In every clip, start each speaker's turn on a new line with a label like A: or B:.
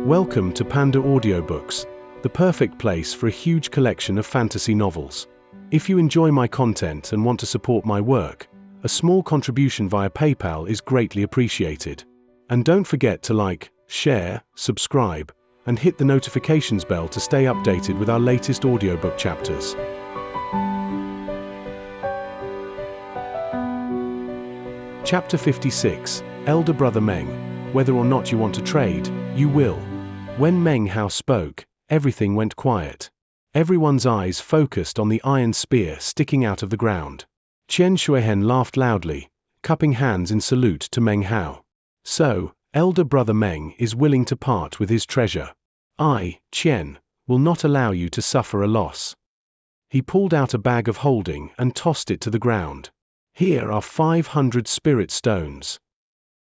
A: Welcome to PandaAudioBooks, the perfect place for a huge collection of fantasy novels. If you enjoy my content and want to support my work, a small contribution via PayPal is greatly appreciated. And don't forget to like, share, subscribe, and hit the notifications bell to stay updated with our latest audiobook chapters. Chapter 56, Elder Brother Meng. Whether or not you want to trade, you will. When Meng Hao spoke, everything went quiet. Everyone's eyes focused on the iron spear sticking out of the ground. Xianxia laughed loudly, cupping hands in salute to Meng Hao. So, Elder Brother Meng is willing to part with his treasure. I, Qian, will not allow you to suffer a loss. He pulled out a bag of holding and tossed it to the ground. Here are 500 spirit stones.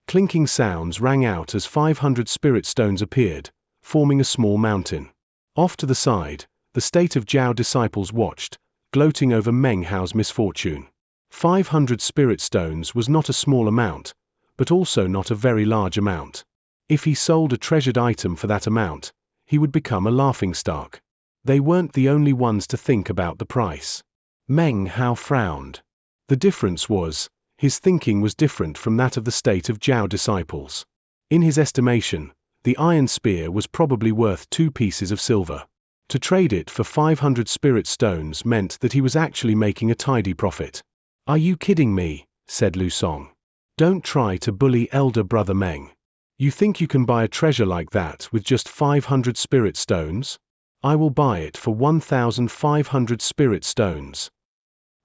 A: Clinking sounds rang out as 500 spirit stones appeared, forming a small mountain. Off to the side, the state of Zhao disciples watched, gloating over Meng Hao's misfortune. 500 spirit stones was not a small amount, but also not a very large amount. If he sold a treasured item for that amount, he would become a laughingstock. They weren't the only ones to think about the price. Meng Hao frowned. The difference was, his thinking was different from that of the state of Zhao disciples. In his estimation, the iron spear was probably worth 2 pieces of silver. To trade it for 500 spirit stones meant that he was actually making a tidy profit. "Are you kidding me?" said Lu Song. "Don't try to bully Elder Brother Meng. You think you can buy a treasure like that with just 500 spirit stones? I will buy it for 1,500 spirit stones."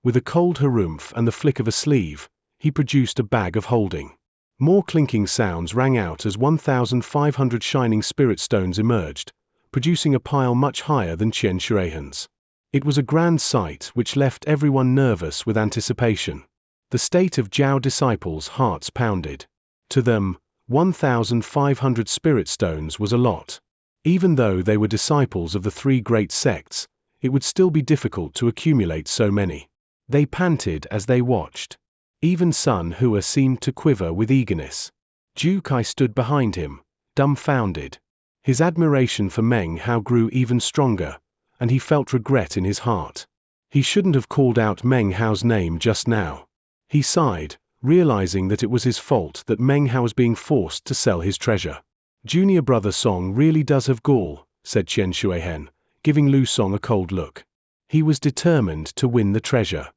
A: With a cold harumph and the flick of a sleeve, he produced a bag of holding. More clinking sounds rang out as 1,500 shining spirit stones emerged, producing a pile much higher than Xianxia's. It was a grand sight which left everyone nervous with anticipation. The state of Zhao disciples' hearts pounded. To them, 1,500 spirit stones was a lot. Even though they were disciples of the 3 great sects, it would still be difficult to accumulate so many. They panted as they watched. Even Sun Hua seemed to quiver with eagerness. Ju Kai stood behind him, dumbfounded. His admiration for Meng Hao grew even stronger, and he felt regret in his heart. He shouldn't have called out Meng Hao's name just now. He sighed, realizing that it was his fault that Meng Hao was being forced to sell his treasure. "Junior brother Song really does have gall," said Xianxia, giving Lu Song a cold look. He was determined to win the treasure.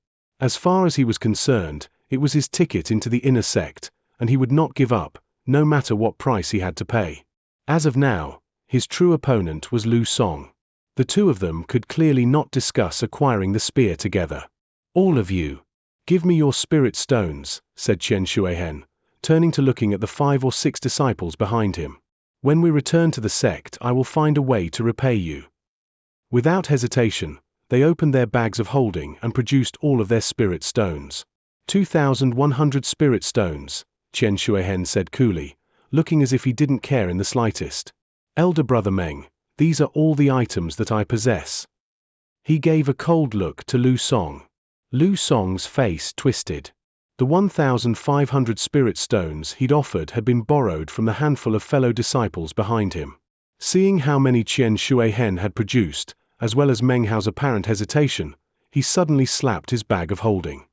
A: As far as he was concerned, it was his ticket into the inner sect, and he would not give up, no matter what price he had to pay. As of now, his true opponent was Lu Song. The two of them could clearly not discuss acquiring the spear together. "All of you, give me your spirit stones," said Xianxia, turning to looking at the 5 or 6 disciples behind him. "When we return to the sect, I will find a way to repay you." Without hesitation, they opened their bags of holding and produced all of their spirit stones. 2,100 spirit stones, Xianxia said coolly, looking as if he didn't care in the slightest. "Elder Brother Meng, these are all the items that I possess." He gave a cold look to Lu Song. Lu Song's face twisted. The 1,500 spirit stones he'd offered had been borrowed from the handful of fellow disciples behind him. Seeing how many Xianxia had produced, as well as Meng Hao's apparent hesitation, he suddenly slapped his bag of holding.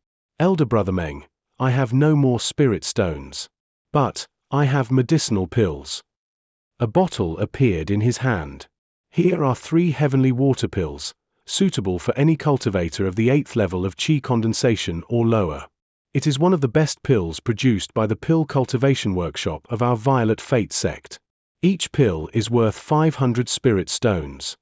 A: "Elder Brother Meng, I have no more spirit stones. But, I have medicinal pills." A bottle appeared in his hand. "Here are 3 heavenly water pills, suitable for any cultivator of the 8th level of qi condensation or lower. It is one of the best pills produced by the pill cultivation workshop of our Violet Fate sect. Each pill is worth 500 spirit stones."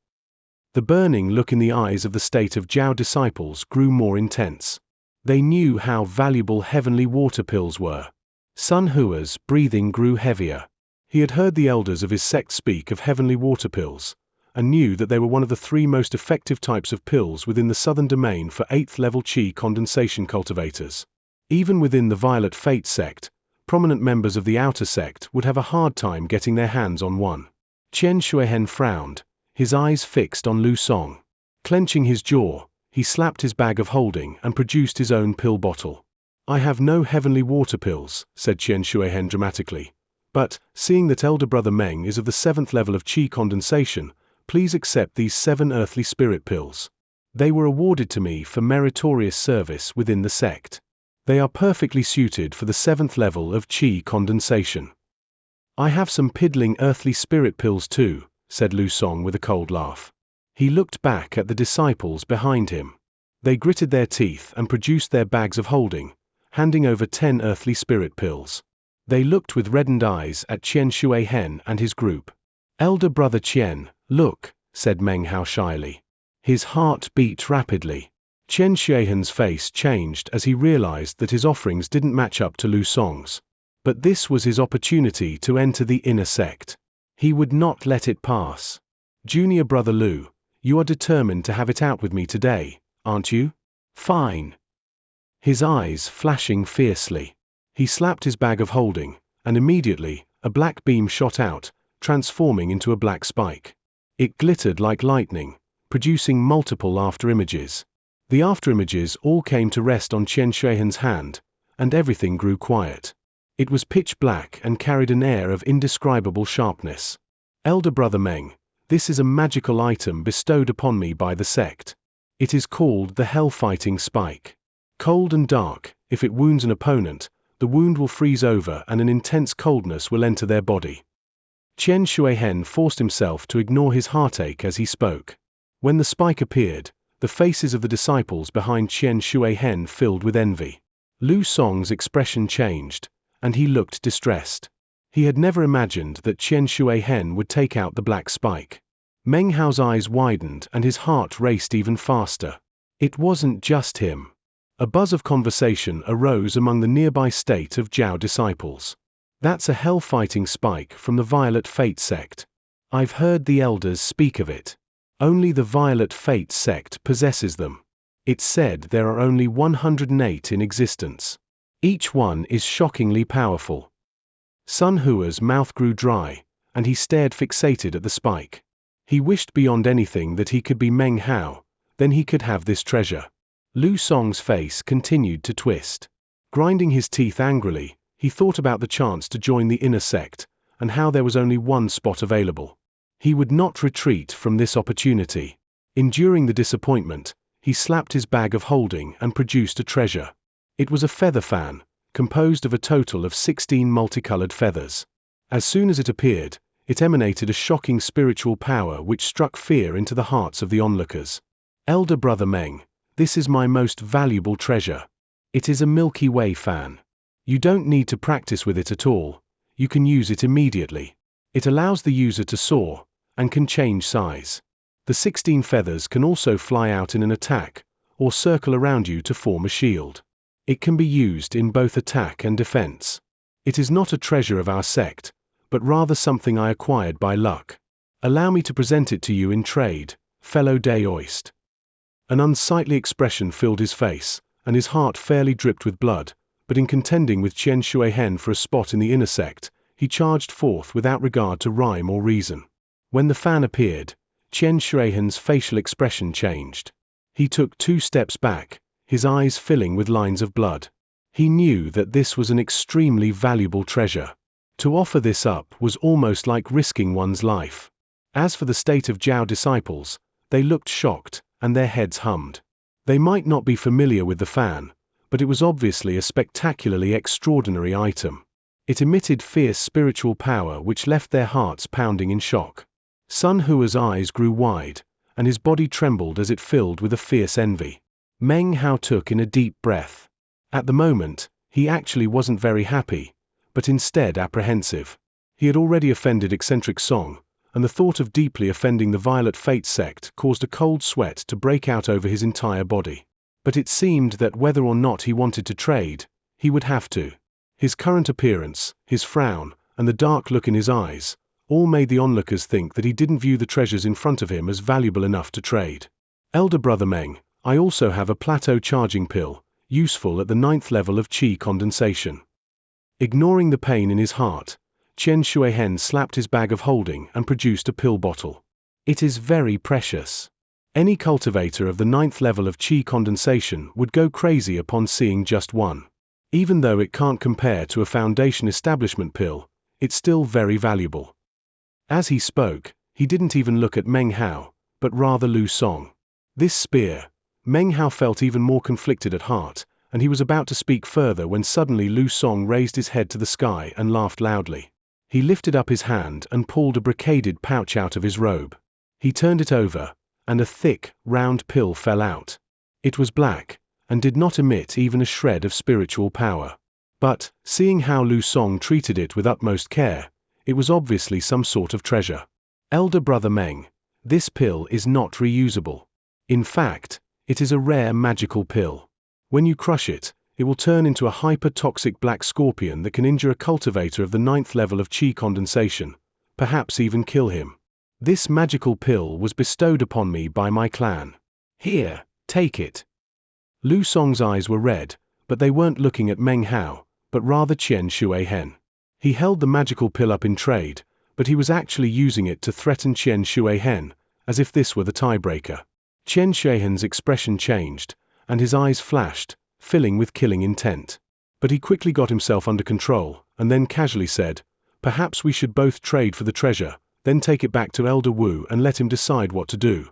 A: The burning look in the eyes of the state of Zhao disciples grew more intense. They knew how valuable heavenly water pills were. Sun Hua's breathing grew heavier. He had heard the elders of his sect speak of heavenly water pills, and knew that they were one of the 3 most effective types of pills within the southern domain for 8th level qi condensation cultivators. Even within the Violet Fate sect, prominent members of the outer sect would have a hard time getting their hands on one. Xianxia frowned, his eyes fixed on Lu Song. Clenching his jaw, he slapped his bag of holding and produced his own pill bottle. "I have no heavenly water pills," said Xianxia dramatically, But, seeing that elder brother Meng is of the 7th level of qi condensation, please accept these 7 earthly spirit pills. They were awarded to me for meritorious service within the sect. They are perfectly suited for the 7th level of qi condensation. I have some piddling earthly spirit pills too, said Lu Song with a cold laugh. He looked back at the disciples behind him. They gritted their teeth and produced their bags of holding, handing over 10 earthly spirit pills. They looked with reddened eyes at Qian Shuihen and his group. Elder brother Qian, look, said Meng Hao shyly. His heart beat rapidly. Qian Shuihen's face changed as he realized that his offerings didn't match up to Lu Song's. But this was his opportunity to enter the inner sect. He would not let it pass. Junior brother Lu, you are determined to have it out with me today, aren't you? Fine. His eyes flashing fiercely. He slapped his bag of holding, and immediately, a black beam shot out, transforming into a black spike. It glittered like lightning, producing multiple afterimages. The afterimages all came to rest on Qian Shuihen's hand, and everything grew quiet. It was pitch black and carried an air of indescribable sharpness. Elder brother Meng, this is a magical item bestowed upon me by the sect. It is called the Hell-Fighting Spike. Cold and dark, if it wounds an opponent, the wound will freeze over and an intense coldness will enter their body. Qian Shuihen forced himself to ignore his heartache as he spoke. When the spike appeared, the faces of the disciples behind Qian Shuihen filled with envy. Lu Song's expression changed, and he looked distressed. He had never imagined that Qian Shuihen would take out the black spike. Meng Hao's eyes widened and his heart raced even faster. It wasn't just him. A buzz of conversation arose among the nearby state of Zhao disciples. That's a hell-fighting spike from the Violet Fate sect. I've heard the elders speak of it. Only the Violet Fate sect possesses them. It's said there are only 108 in existence. Each one is shockingly powerful. Sun Hua's mouth grew dry, and he stared fixated at the spike. He wished beyond anything that he could be Meng Hao, then he could have this treasure. Lu Song's face continued to twist. Grinding his teeth angrily, he thought about the chance to join the inner sect, and how there was only one spot available. He would not retreat from this opportunity. Enduring the disappointment, he slapped his bag of holding and produced a treasure. It was a feather fan, composed of a total of 16 multicolored feathers. As soon as it appeared, it emanated a shocking spiritual power which struck fear into the hearts of the onlookers. Elder brother Meng, this is my most valuable treasure. It is a Milky Way fan. You don't need to practice with it at all. You can use it immediately. It allows the user to soar, and can change size. The 16 feathers can also fly out in an attack, or circle around you to form a shield. It can be used in both attack and defense. It is not a treasure of our sect, but rather something I acquired by luck. Allow me to present it to you in trade, fellow Daoist. An unsightly expression filled his face, and his heart fairly dripped with blood, but in contending with Qian Shuihen for a spot in the inner sect, he charged forth without regard to rhyme or reason. When the fan appeared, Qian Shuihen's facial expression changed. He took 2 steps back, his eyes filling with lines of blood. He knew that this was an extremely valuable treasure. To offer this up was almost like risking one's life. As for the state of Zhao disciples, they looked shocked, and their heads hummed. They might not be familiar with the fan, but it was obviously a spectacularly extraordinary item. It emitted fierce spiritual power which left their hearts pounding in shock. Sun Hua's eyes grew wide, and his body trembled as it filled with a fierce envy. Meng Hao took in a deep breath. At the moment, he actually wasn't very happy, but instead apprehensive. He had already offended eccentric Song, and the thought of deeply offending the Violet Fate sect caused a cold sweat to break out over his entire body. But it seemed that whether or not he wanted to trade, he would have to. His current appearance, his frown, and the dark look in his eyes, all made the onlookers think that he didn't view the treasures in front of him as valuable enough to trade. Elder brother Meng, I also have a plateau charging pill, useful at the 9th level of qi condensation. Ignoring the pain in his heart, Qian Shuihen slapped his bag of holding and produced a pill bottle. It is very precious. Any cultivator of the 9th level of qi condensation would go crazy upon seeing just one. Even though it can't compare to a foundation establishment pill, it's still very valuable. As he spoke, he didn't even look at Meng Hao, but rather Lu Song. This spear. Meng Hao felt even more conflicted at heart, and he was about to speak further when suddenly Lu Song raised his head to the sky and laughed loudly. He lifted up his hand and pulled a brocaded pouch out of his robe. He turned it over, and a thick, round pill fell out. It was black, and did not emit even a shred of spiritual power. But, seeing how Lu Song treated it with utmost care, it was obviously some sort of treasure. Elder brother Meng, this pill is not reusable. In fact, it is a rare magical pill. When you crush it, it will turn into a hyper-toxic black scorpion that can injure a cultivator of the 9th level of qi condensation, perhaps even kill him. This magical pill was bestowed upon me by my clan. Here, take it. Lu Song's eyes were red, but they weren't looking at Meng Hao, but rather Xianxia. He held the magical pill up in trade, but he was actually using it to threaten Xianxia, as if this were the tiebreaker. Xianxia's expression changed, and his eyes flashed, filling with killing intent. But he quickly got himself under control, and then casually said, "Perhaps we should both trade for the treasure, then take it back to Elder Wu and let him decide what to do."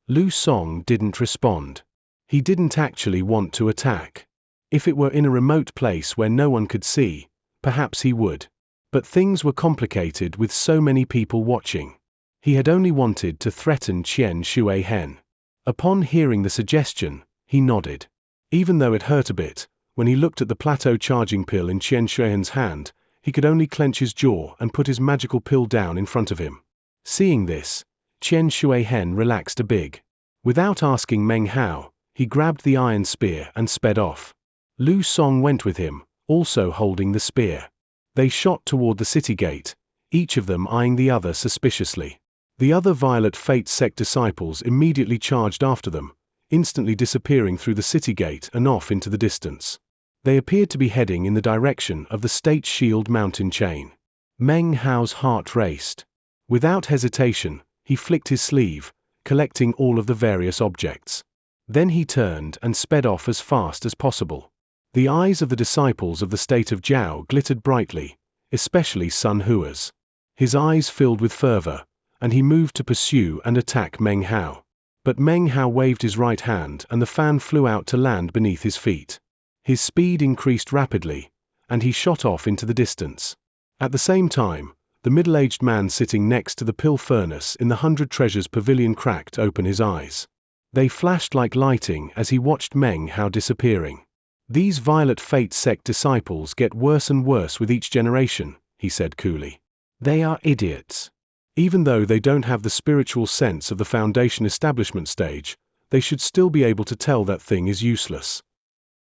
A: Lu Song didn't respond. He didn't actually want to attack. If it were in a remote place where no one could see, perhaps he would. But things were complicated with so many people watching. He had only wanted to threaten Xianxia. Upon hearing the suggestion, he nodded. Even though it hurt a bit, when he looked at the plateau charging pill in Xianxia's hand, he could only clench his jaw and put his magical pill down in front of him. Seeing this, Xianxia relaxed a bit. Without asking Meng Hao, he grabbed the iron spear and sped off. Lu Song went with him, also holding the spear. They shot toward the city gate, each of them eyeing the other suspiciously. The other Violet Fate sect disciples immediately charged after them, instantly disappearing through the city gate and off into the distance. They appeared to be heading in the direction of the State Shield mountain chain. Meng Hao's heart raced. Without hesitation, he flicked his sleeve, collecting all of the various objects. Then he turned and sped off as fast as possible. The eyes of the disciples of the state of Jiao glittered brightly, especially Sun Hua's. His eyes filled with fervor, and he moved to pursue and attack Meng Hao. But Meng Hao waved his right hand and the fan flew out to land beneath his feet. His speed increased rapidly, and he shot off into the distance. At the same time, the middle-aged man sitting next to the pill furnace in the 100 Treasures Pavilion cracked open his eyes. They flashed like lightning as he watched Meng Hao disappearing. "These Violet Fate sect disciples get worse and worse with each generation," he said coolly. "They are idiots. Even though they don't have the spiritual sense of the Foundation establishment stage, they should still be able to tell that thing is useless."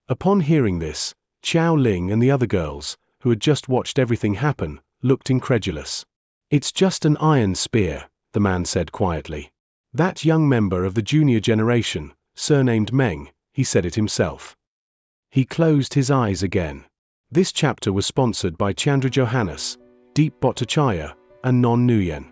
A: Upon hearing this, Xiao Ling and the other girls, who had just watched everything happen, looked incredulous. "It's just an iron spear," the man said quietly. "That young member of the junior generation, surnamed Meng, he said it himself." He closed his eyes again. This chapter was sponsored by Chandra Johannes, Deep Bhattacharya, and Non Nguyen.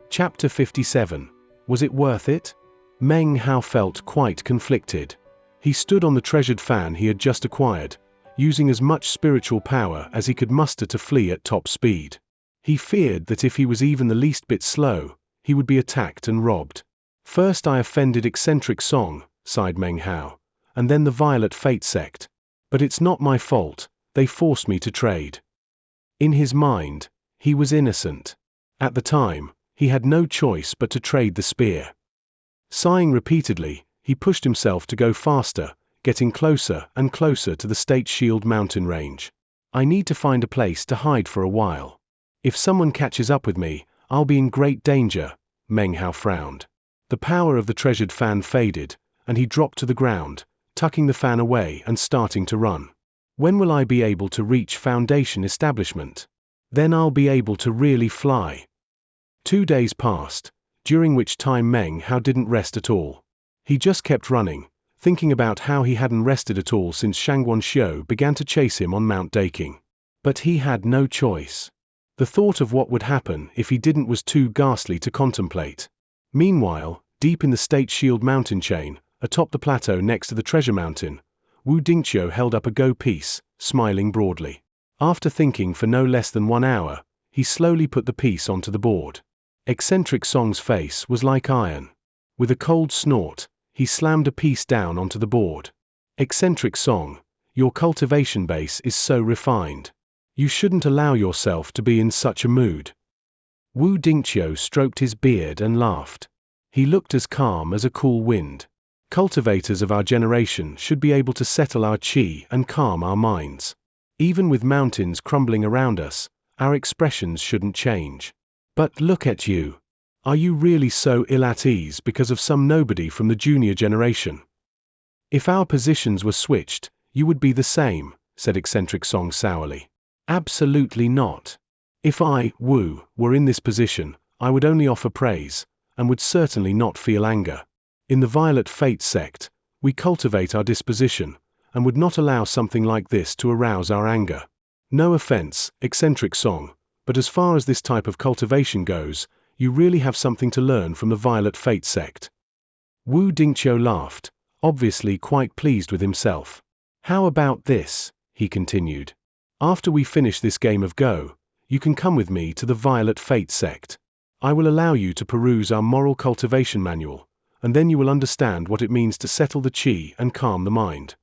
A: Chapter 57. Was it worth it? Meng Hao felt quite conflicted. He stood on the treasured fan he had just acquired, using as much spiritual power as he could muster to flee at top speed. He feared that if he was even the least bit slow, he would be attacked and robbed. "First I offended eccentric Song," sighed Meng Hao, "and then the Violet Fate sect. But it's not my fault, they forced me to trade." In his mind, he was innocent. At the time, he had no choice but to trade the spear. Sighing repeatedly, he pushed himself to go faster, getting closer and closer to the State Shield mountain range. "I need to find a place to hide for a while. If someone catches up with me, I'll be in great danger," Meng Hao frowned. The power of the treasured fan faded, and he dropped to the ground, tucking the fan away and starting to run. "When will I be able to reach Foundation establishment? Then I'll be able to really fly." 2 days passed, during which time Meng Hao didn't rest at all. He just kept running, thinking about how he hadn't rested at all since Shangguan Xiu began to chase him on Mount Daking. But he had no choice. The thought of what would happen if he didn't was too ghastly to contemplate. Meanwhile, deep in the State Shield mountain chain, atop the plateau next to the treasure mountain, Wu Dingqiu held up a go piece, smiling broadly. After thinking for no less than 1 hour, he slowly put the piece onto the board. Eccentric Song's face was like iron. With a cold snort, he slammed a piece down onto the board. Eccentric Song, your cultivation base is so refined. You shouldn't allow yourself to be in such a mood. Wu Dingqiu stroked his beard and laughed. He looked as calm as a cool wind. Cultivators of our generation should be able to settle our qi and calm our minds. Even with mountains crumbling around us, our expressions shouldn't change. But look at you. Are you really so ill at ease because of some nobody from the junior generation? If our positions were switched, you would be the same, said Eccentric Song sourly. Absolutely not. If I, Wu, were in this position, I would only offer praise, and would certainly not feel anger. In the Violet Fate sect, we cultivate our disposition, and would not allow something like this to arouse our anger. No offense, Eccentric Song, but as far as this type of cultivation goes, you really have something to learn from the Violet Fate sect. Wu Dingqiu laughed, obviously quite pleased with himself. How about this, he continued. After we finish this game of Go, you can come with me to the Violet Fate sect. I will allow you to peruse our moral cultivation manual, and then you will understand what it means to settle the qi and calm the mind.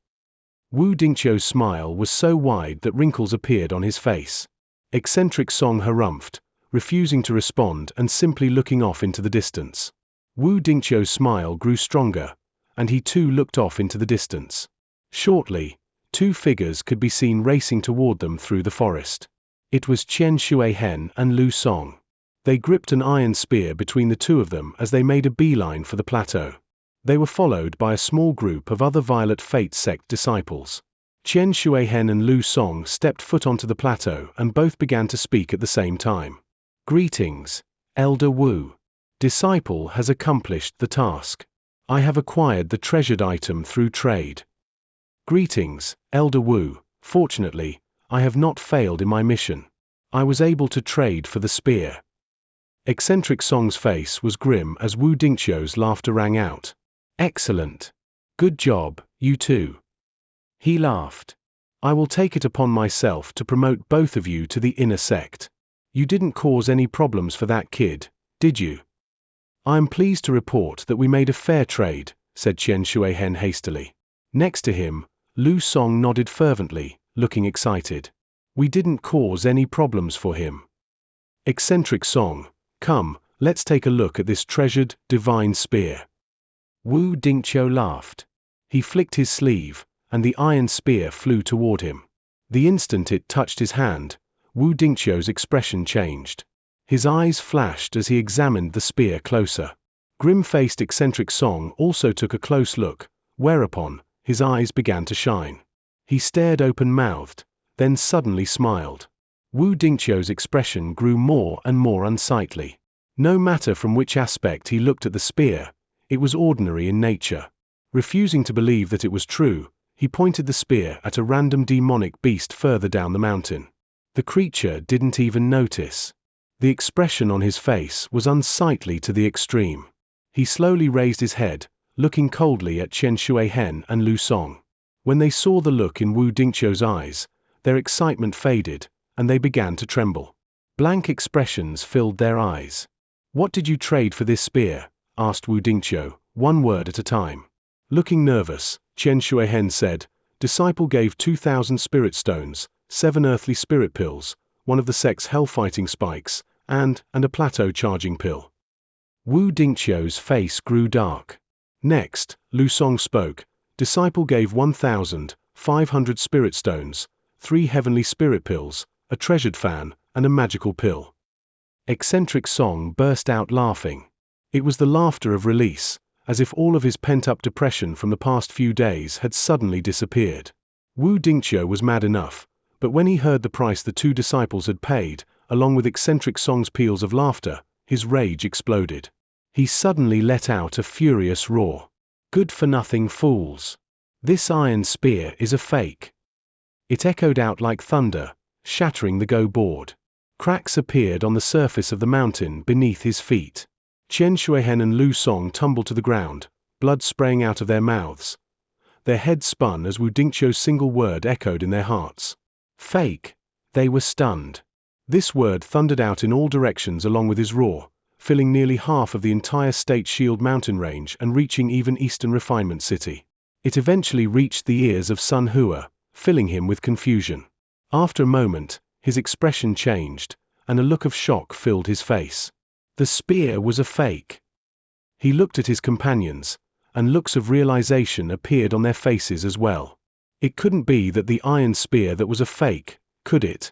A: Wu Dingqiu's smile was so wide that wrinkles appeared on his face. Eccentric Song harumphed, refusing to respond and simply looking off into the distance. Wu Dingqiu's smile grew stronger, and he too looked off into the distance. Shortly, 2 figures could be seen racing toward them through the forest. It was Xianxia and Lu Song. They gripped an iron spear between the two of them as they made a beeline for the plateau. They were followed by a small group of other Violet Fate sect disciples. Xianxia and Lu Song stepped foot onto the plateau and both began to speak at the same time. Greetings, Elder Wu. Disciple has accomplished the task. I have acquired the treasured item through trade. Greetings, Elder Wu. Fortunately, I have not failed in my mission. I was able to trade for the spear. Eccentric Song's face was grim as Wu Dingqiu's laughter rang out. Excellent. Good job, you two. He laughed. I will take it upon myself to promote both of you to the inner sect. You didn't cause any problems for that kid, did you? I am pleased to report that we made a fair trade, said Xianxia hastily. Next to him, Lu Song nodded fervently, looking excited. We didn't cause any problems for him. Eccentric Song, come, let's take a look at this treasured, divine spear. Wu Dingqiu laughed. He flicked his sleeve, and the iron spear flew toward him. The instant it touched his hand, Wu Dingqiu's expression changed. His eyes flashed as he examined the spear closer. Grim-faced Eccentric Song also took a close look, whereupon, his eyes began to shine. He stared open-mouthed, then suddenly smiled. Wu Dingqiu's expression grew more and more unsightly. No matter from which aspect he looked at the spear, it was ordinary in nature. Refusing to believe that it was true, he pointed the spear at a random demonic beast further down the mountain. The creature didn't even notice. The expression on his face was unsightly to the extreme. He slowly raised his head, looking coldly at Xianxia and Lu Song. When they saw the look in Wu Dingqiu's eyes, their excitement faded, and they began to tremble. Blank expressions filled their eyes. What did you trade for this spear? Asked Wu Dingqiu, one word at a time. Looking nervous, Xianxia said, Disciple gave 2,000 spirit stones, 7 earthly spirit pills, one of the sect's hell-fighting spikes, and a plateau charging pill. Wu Dingqiu's face grew dark. Next, Lu Song spoke. Disciple gave 1,500 spirit stones, 3 heavenly spirit pills, a treasured fan, and a magical pill. Eccentric Song burst out laughing. It was the laughter of release, as if all of his pent-up depression from the past few days had suddenly disappeared. Wu Dingqiu was mad enough, but when he heard the price the 2 disciples had paid, along with Eccentric Song's peals of laughter, his rage exploded. He suddenly let out a furious roar. Good-for-nothing fools. This iron spear is a fake. It echoed out like thunder, shattering the go board. Cracks appeared on the surface of the mountain beneath his feet. Qian Shuihen and Lu Song tumbled to the ground, blood spraying out of their mouths. Their heads spun as Wu Dingqiu's single word echoed in their hearts. Fake. They were stunned. This word thundered out in all directions along with his roar, filling nearly half of the entire State Shield mountain range and reaching even Eastern Refinement City. It eventually reached the ears of Sun Hua, filling him with confusion. After a moment, his expression changed, and a look of shock filled his face. The spear was a fake. He looked at his companions, and looks of realization appeared on their faces as well. It couldn't be that the iron spear that was a fake, could it?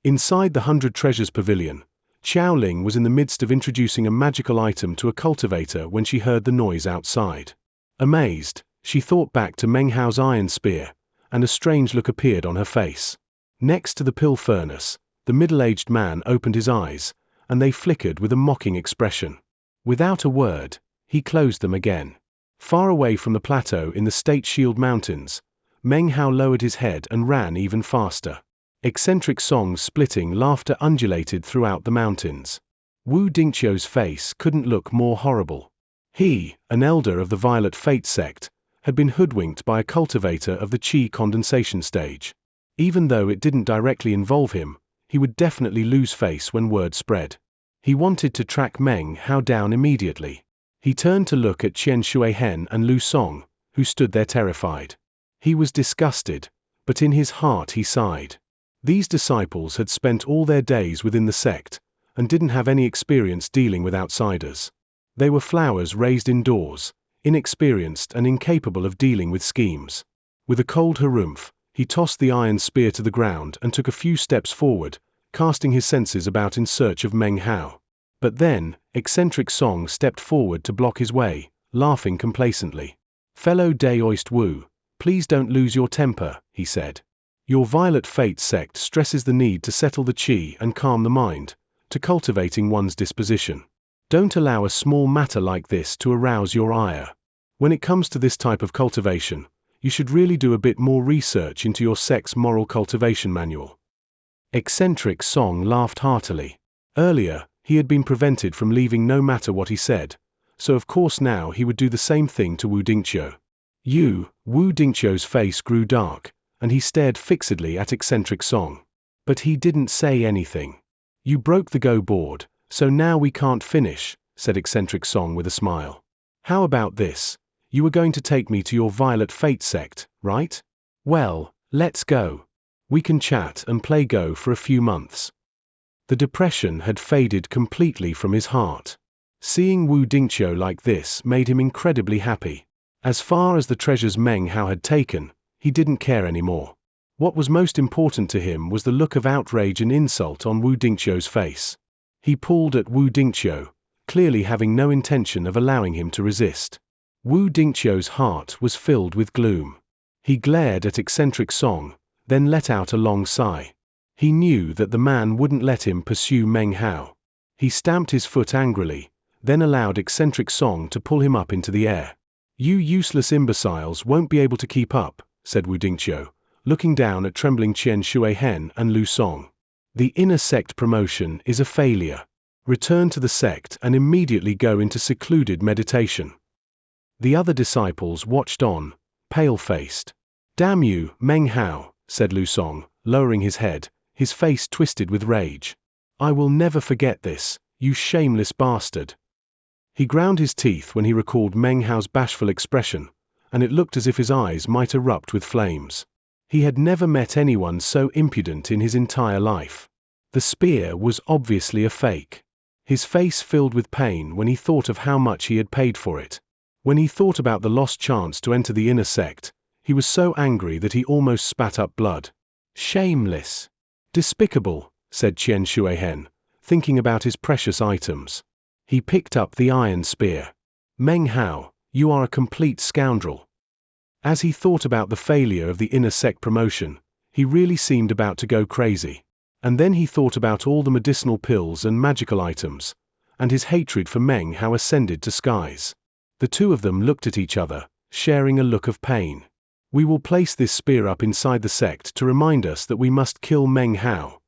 A: Inside the 100 Treasures Pavilion, Xiaoling was in the midst of introducing a magical item to a cultivator when she heard the noise outside. Amazed, she thought back to Meng Hao's iron spear, and a strange look appeared on her face. Next to the pill furnace, the middle-aged man opened his eyes, and they flickered with a mocking expression. Without a word, he closed them again. Far away from the plateau in the State Shield Mountains, Meng Hao lowered his head and ran even faster. Eccentric songs splitting laughter undulated throughout the mountains. Wu Dingqiu's face couldn't look more horrible. He, an elder of the Violet Fate sect, had been hoodwinked by a cultivator of the Qi condensation stage. Even though it didn't directly involve him, he would definitely lose face when word spread. He wanted to track Meng Hao down immediately. He turned to look at Qian Shuihen and Lu Song, who stood there terrified. He was disgusted, but in his heart he sighed. These disciples had spent all their days within the sect, and didn't have any experience dealing with outsiders. They were flowers raised indoors, inexperienced and incapable of dealing with schemes. With a cold harumph, he tossed the iron spear to the ground and took a few steps forward, casting his senses about in search of Meng Hao. But then, eccentric Song stepped forward to block his way, laughing complacently. "Fellow Daoist Wu, please don't lose your temper," he said. "Your Violet Fate sect stresses the need to settle the qi and calm the mind, to cultivating one's disposition. Don't allow a small matter like this to arouse your ire. When it comes to this type of cultivation, you should really do a bit more research into your sect's moral cultivation manual." Eccentric Song laughed heartily. Earlier, he had been prevented from leaving no matter what he said, so of course now he would do the same thing to Wu Dingqiu. Wu Dingqiu's face grew dark, and he stared fixedly at eccentric Song. But he didn't say anything. "You broke the Go board, so now we can't finish," said eccentric Song with a smile. "How about this? You were going to take me to your Violet Fate sect, right? Well, let's go. We can chat and play Go for a few months." The depression had faded completely from his heart. Seeing Wu Dingqiu like this made him incredibly happy. As far as the treasures Meng Hao had taken, he didn't care anymore. What was most important to him was the look of outrage and insult on Wu Dingqiu's face. He pulled at Wu Dingqiu, clearly having no intention of allowing him to resist. Wu Dingqiu's heart was filled with gloom. He glared at eccentric Song, then let out a long sigh. He knew that the man wouldn't let him pursue Meng Hao. He stamped his foot angrily, then allowed eccentric Song to pull him up into the air. "You useless imbeciles won't be able to keep up," said Wu Dingqiu, looking down at trembling Qian Shuihen and Lu Song. "The inner sect promotion is a failure. Return to the sect and immediately go into secluded meditation." The other disciples watched on, pale-faced. "Damn you, Meng Hao," said Lu Song, lowering his head, his face twisted with rage. "I will never forget this, you shameless bastard." He ground his teeth when he recalled Meng Hao's bashful expression, and it looked as if his eyes might erupt with flames. He had never met anyone so impudent in his entire life. The spear was obviously a fake. His face filled with pain when he thought of how much he had paid for it. When he thought about the lost chance to enter the inner sect, he was so angry that he almost spat up blood. "Shameless. Despicable," said Qian Shuihen, thinking about his precious items. He picked up the iron spear. "Meng Hao, you are a complete scoundrel." As he thought about the failure of the inner sect promotion, he really seemed about to go crazy. And then he thought about all the medicinal pills and magical items, and his hatred for Meng Hao ascended to skies. The two of them looked at each other, sharing a look of pain. "We will place this spear up inside the sect to remind us that we must kill Meng Hao."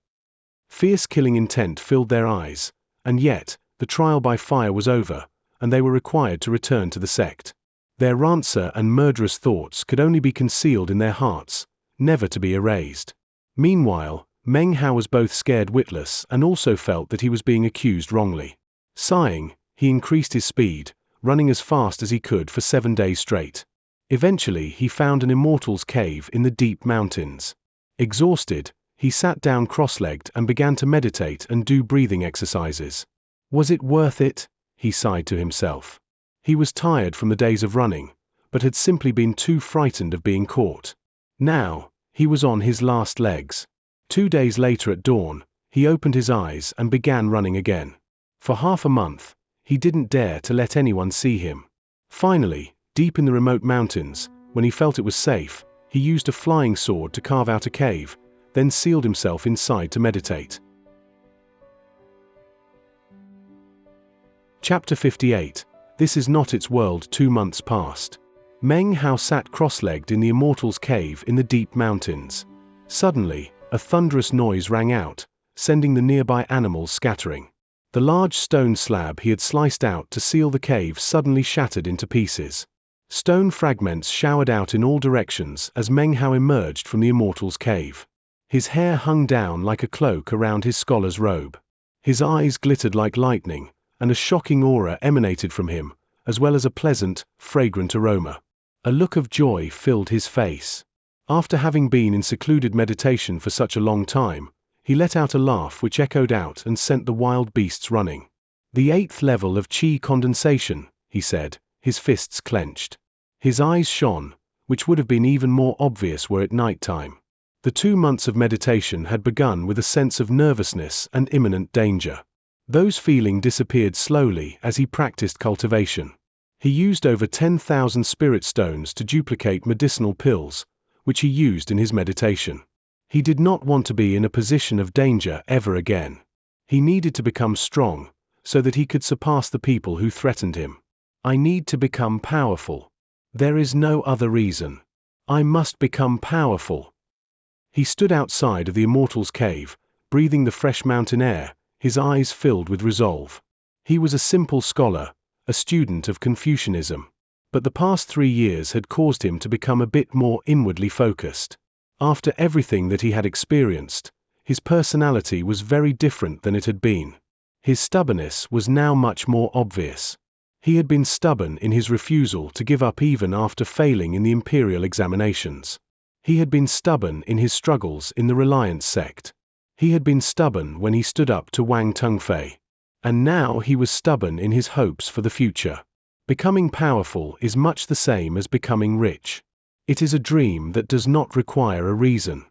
A: Fierce killing intent filled their eyes, and yet, the trial by fire was over, and they were required to return to the sect. Their rancour and murderous thoughts could only be concealed in their hearts, never to be erased. Meanwhile, Meng Hao was both scared witless and also felt that he was being accused wrongly. Sighing, he increased his speed, running as fast as he could for 7 days straight. Eventually he found an immortal's cave in the deep mountains. Exhausted, he sat down cross-legged and began to meditate and do breathing exercises. Was it worth it? He sighed to himself. He was tired from the days of running, but had simply been too frightened of being caught. Now, he was on his last legs. 2 days later at dawn, he opened his eyes and began running again. For half a month, he didn't dare to let anyone see him. Finally, deep in the remote mountains, when he felt it was safe, he used a flying sword to carve out a cave, then sealed himself inside to meditate. Chapter 58. This is not its world. 2 months passed. Meng Hao sat cross-legged in the immortal's cave in the deep mountains. Suddenly, a thunderous noise rang out, sending the nearby animals scattering. The large stone slab he had sliced out to seal the cave suddenly shattered into pieces. Stone fragments showered out in all directions as Meng Hao emerged from the immortal's cave. His hair hung down like a cloak around his scholar's robe. His eyes glittered like lightning, and a shocking aura emanated from him, as well as a pleasant, fragrant aroma. A look of joy filled his face. After having been in secluded meditation for such a long time, he let out a laugh which echoed out and sent the wild beasts running. The 8th level of qi condensation, he said, his fists clenched. His eyes shone, which would have been even more obvious were it night time. The 2 months of meditation had begun with a sense of nervousness and imminent danger. Those feelings disappeared slowly as he practiced cultivation. He used over 10,000 spirit stones to duplicate medicinal pills, which he used in his meditation. He did not want to be in a position of danger ever again. He needed to become strong, so that he could surpass the people who threatened him. I need to become powerful. There is no other reason. I must become powerful. He stood outside of the immortal's cave, breathing the fresh mountain air, his eyes filled with resolve. He was a simple scholar, a student of Confucianism. But the past 3 years had caused him to become a bit more inwardly focused. After everything that he had experienced, his personality was very different than it had been. His stubbornness was now much more obvious. He had been stubborn in his refusal to give up even after failing in the imperial examinations. He had been stubborn in his struggles in the Reliance sect. He had been stubborn when he stood up to Wang Tengfei. And now he was stubborn in his hopes for the future. Becoming powerful is much the same as becoming rich. It is a dream that does not require a reason.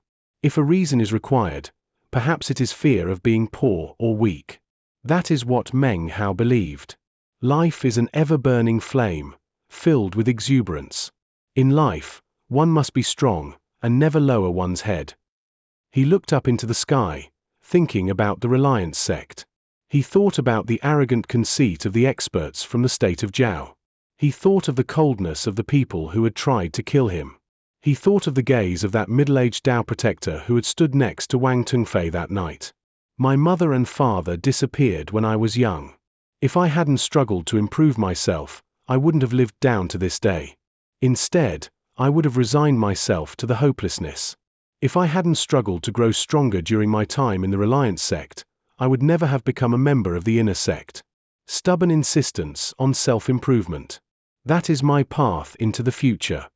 A: If a reason is required, perhaps it is fear of being poor or weak. That is what Meng Hao believed. Life is an ever-burning flame, filled with exuberance. In life, one must be strong, and never lower one's head. He looked up into the sky, thinking about the Reliance sect. He thought about the arrogant conceit of the experts from the state of Zhao. He thought of the coldness of the people who had tried to kill him. He thought of the gaze of that middle-aged Dao protector who had stood next to Wang Tengfei that night. My mother and father disappeared when I was young. If I hadn't struggled to improve myself, I wouldn't have lived down to this day. Instead, I would have resigned myself to the hopelessness. If I hadn't struggled to grow stronger during my time in the Reliance sect, I would never have become a member of the inner sect. Stubborn insistence on self-improvement. That is my path into the future.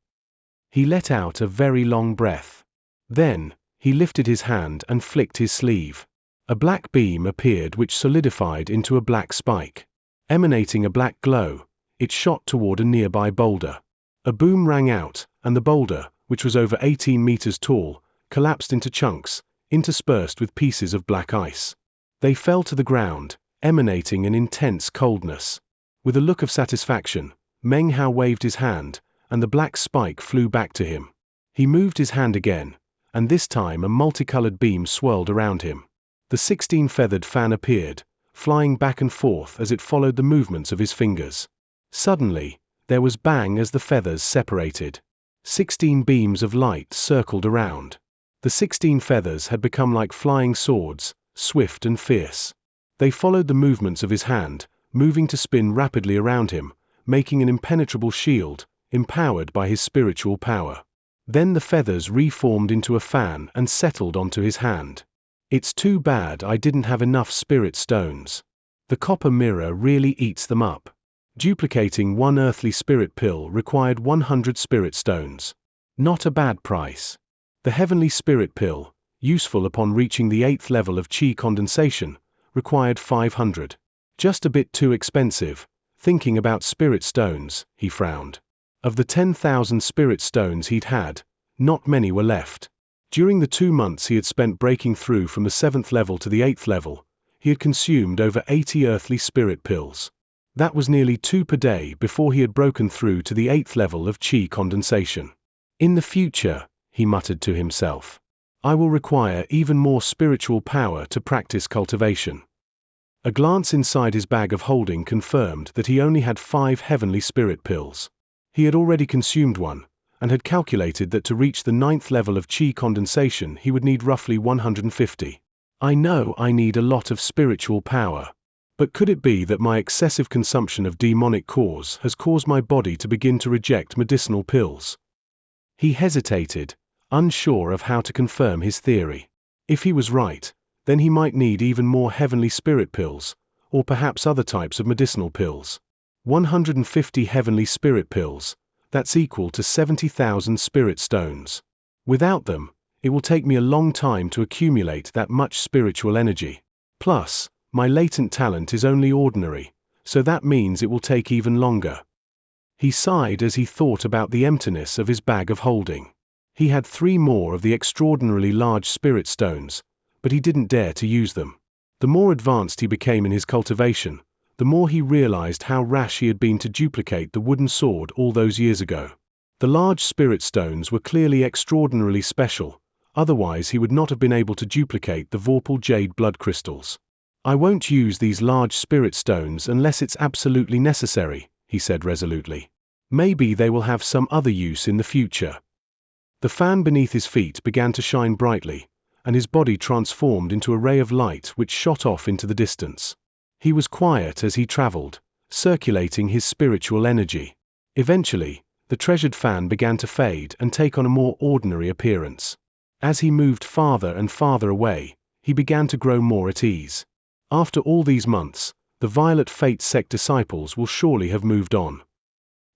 A: He let out a very long breath. Then, he lifted his hand and flicked his sleeve. A black beam appeared which solidified into a black spike. Emanating a black glow, it shot toward a nearby boulder. A boom rang out, and the boulder, which was over 18 meters tall, collapsed into chunks, interspersed with pieces of black ice. They fell to the ground, emanating an intense coldness. With a look of satisfaction, Meng Hao waved his hand, and the black spike flew back to him. He moved his hand again, and this time a multicolored beam swirled around him. The 16-feathered fan appeared, flying back and forth as it followed the movements of his fingers. Suddenly, there was bang as the feathers separated. 16 beams of light circled around. The 16 feathers had become like flying swords, swift and fierce. They followed the movements of his hand, moving to spin rapidly around him, making an impenetrable shield, empowered by his spiritual power. Then the feathers reformed into a fan and settled onto his hand. It's too bad I didn't have enough spirit stones. The copper mirror really eats them up. Duplicating one earthly spirit pill required 100 spirit stones. Not a bad price. The heavenly spirit pill, useful upon reaching the 8th level of chi condensation, required 500. Just a bit too expensive. Thinking about spirit stones, he frowned. Of the 10,000 spirit stones he'd had, not many were left. During the 2 months he had spent breaking through from the 7th level to the 8th level, he had consumed over 80 earthly spirit pills. That was nearly 2 per day before he had broken through to the 8th level of chi condensation. In the future, he muttered to himself, I will require even more spiritual power to practice cultivation. A glance inside his bag of holding confirmed that he only had 5 heavenly spirit pills. He had already consumed one, and had calculated that to reach the 9th level of chi condensation he would need roughly 150. I know I need a lot of spiritual power. But could it be that my excessive consumption of demonic cores has caused my body to begin to reject medicinal pills? He hesitated, unsure of how to confirm his theory. If he was right, then he might need even more heavenly spirit pills, or perhaps other types of medicinal pills. 150 heavenly spirit pills, that's equal to 70,000 spirit stones. Without them, it will take me a long time to accumulate that much spiritual energy. Plus, my latent talent is only ordinary, so that means it will take even longer. He sighed as he thought about the emptiness of his bag of holding. He had 3 more of the extraordinarily large spirit stones, but he didn't dare to use them. The more advanced he became in his cultivation, the more he realized how rash he had been to duplicate the wooden sword all those years ago. The large spirit stones were clearly extraordinarily special, otherwise he would not have been able to duplicate the Vorpal jade blood crystals. I won't use these large spirit stones unless it's absolutely necessary, he said resolutely. Maybe they will have some other use in the future. The fan beneath his feet began to shine brightly, and his body transformed into a ray of light which shot off into the distance. He was quiet as he traveled, circulating his spiritual energy. Eventually, the treasured fan began to fade and take on a more ordinary appearance. As he moved farther and farther away, he began to grow more at ease. After all these months, the Violet Fate sect disciples will surely have moved on.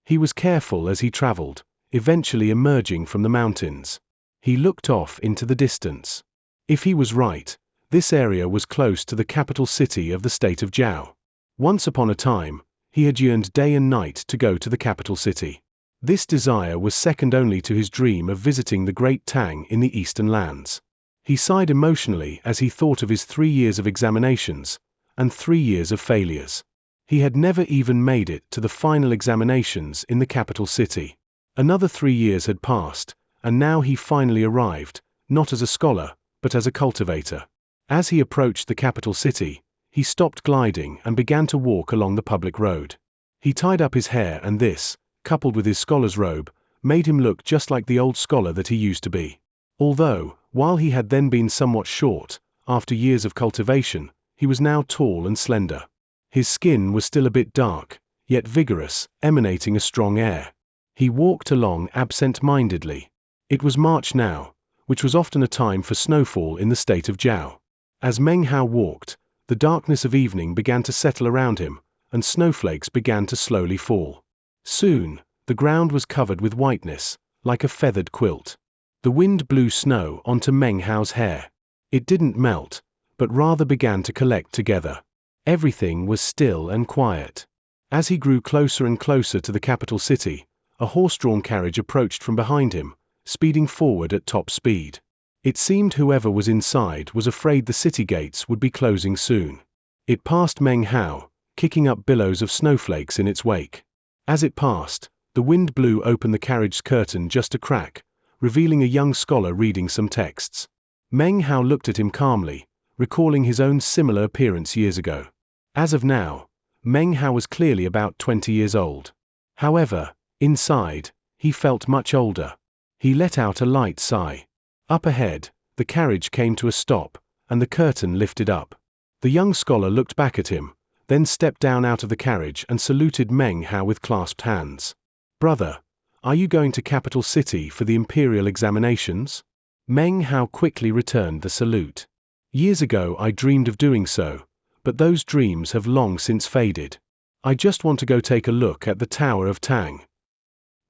A: He was careful as he traveled, eventually emerging from the mountains. He looked off into the distance. If he was right, this area was close to the capital city of the state of Zhao. Once upon a time, he had yearned day and night to go to the capital city. This desire was second only to his dream of visiting the Great Tang in the Eastern Lands. He sighed emotionally as he thought of his 3 years of examinations, and 3 years of failures. He had never even made it to the final examinations in the capital city. Another 3 years had passed, and now he finally arrived, not as a scholar, but as a cultivator. As he approached the capital city, he stopped gliding and began to walk along the public road. He tied up his hair, and this, coupled with his scholar's robe, made him look just like the old scholar that he used to be. Although, while he had then been somewhat short, after years of cultivation, he was now tall and slender. His skin was still a bit dark, yet vigorous, emanating a strong air. He walked along absent-mindedly. It was March now, which was often a time for snowfall in the state of Zhao. As Meng Hao walked, the darkness of evening began to settle around him, and snowflakes began to slowly fall. Soon, the ground was covered with whiteness, like a feathered quilt. The wind blew snow onto Meng Hao's hair. It didn't melt, but rather began to collect together. Everything was still and quiet. As he grew closer and closer to the capital city, a horse-drawn carriage approached from behind him, speeding forward at top speed. It seemed whoever was inside was afraid the city gates would be closing soon. It passed Meng Hao, kicking up billows of snowflakes in its wake. As it passed, the wind blew open the carriage's curtain just a crack, revealing a young scholar reading some texts. Meng Hao looked at him calmly, recalling his own similar appearance years ago. As of now, Meng Hao was clearly about 20 years old. However, inside, he felt much older. He let out a light sigh. Up ahead, the carriage came to a stop, and the curtain lifted up. The young scholar looked back at him, then stepped down out of the carriage and saluted Meng Hao with clasped hands. Brother, are you going to Capital City for the imperial examinations? Meng Hao quickly returned the salute. Years ago I dreamed of doing so, but those dreams have long since faded. I just want to go take a look at the Tower of Tang.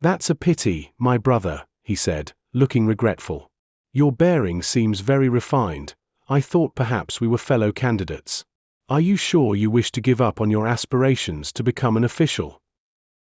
A: That's a pity, my brother, he said, looking regretful. Your bearing seems very refined. I thought perhaps we were fellow candidates. Are you sure you wish to give up on your aspirations to become an official?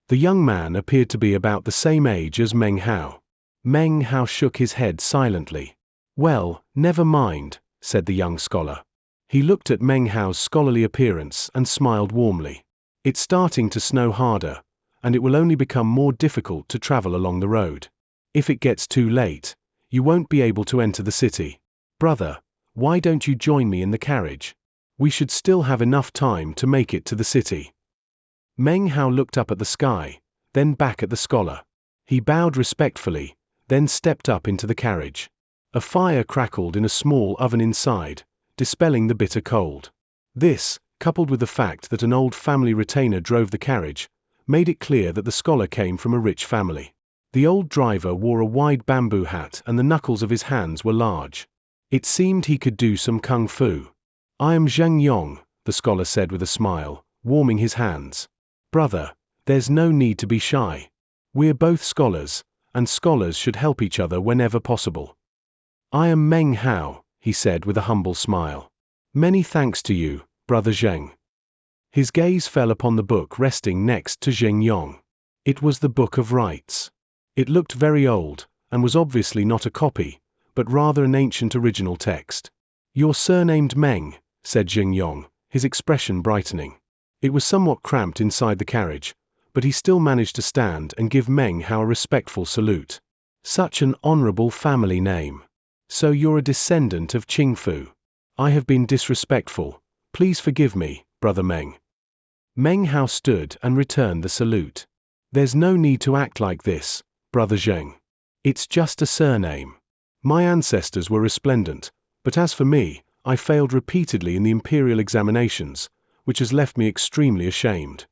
A: The young man appeared to be about the same age as Meng Hao. Meng Hao shook his head silently. Well, never mind, said the young scholar. He looked at Meng Hao's scholarly appearance and smiled warmly. It's starting to snow harder, and it will only become more difficult to travel along the road. If it gets too late, you won't be able to enter the city. Brother, why don't you join me in the carriage? We should still have enough time to make it to the city. Meng Hao looked up at the sky, then back at the scholar. He bowed respectfully, then stepped up into the carriage. A fire crackled in a small oven inside, dispelling the bitter cold. This, coupled with the fact that an old family retainer drove the carriage, made it clear that the scholar came from a rich family. The old driver wore a wide bamboo hat and the knuckles of his hands were large. It seemed he could do some kung fu. I am Xianxia, the scholar said with a smile, warming his hands. Brother, there's no need to be shy. We're both scholars, and scholars should help each other whenever possible. I am Meng Hao, he said with a humble smile. Many thanks to you, Brother Zheng. His gaze fell upon the book resting next to Xianxia. It was the Book of Rites. It looked very old, and was obviously not a copy, but rather an ancient original text. You're surnamed Meng, said Xianxia, his expression brightening. It was somewhat cramped inside the carriage, but he still managed to stand and give Meng Hao a respectful salute. Such an honorable family name. So you're a descendant of Qingfu. I have been disrespectful. Please forgive me, Brother Meng. Meng Hao stood and returned the salute. There's no need to act like this, Brother Zheng. It's just a surname. My ancestors were resplendent, but as for me, I failed repeatedly in the imperial examinations, which has left me extremely ashamed.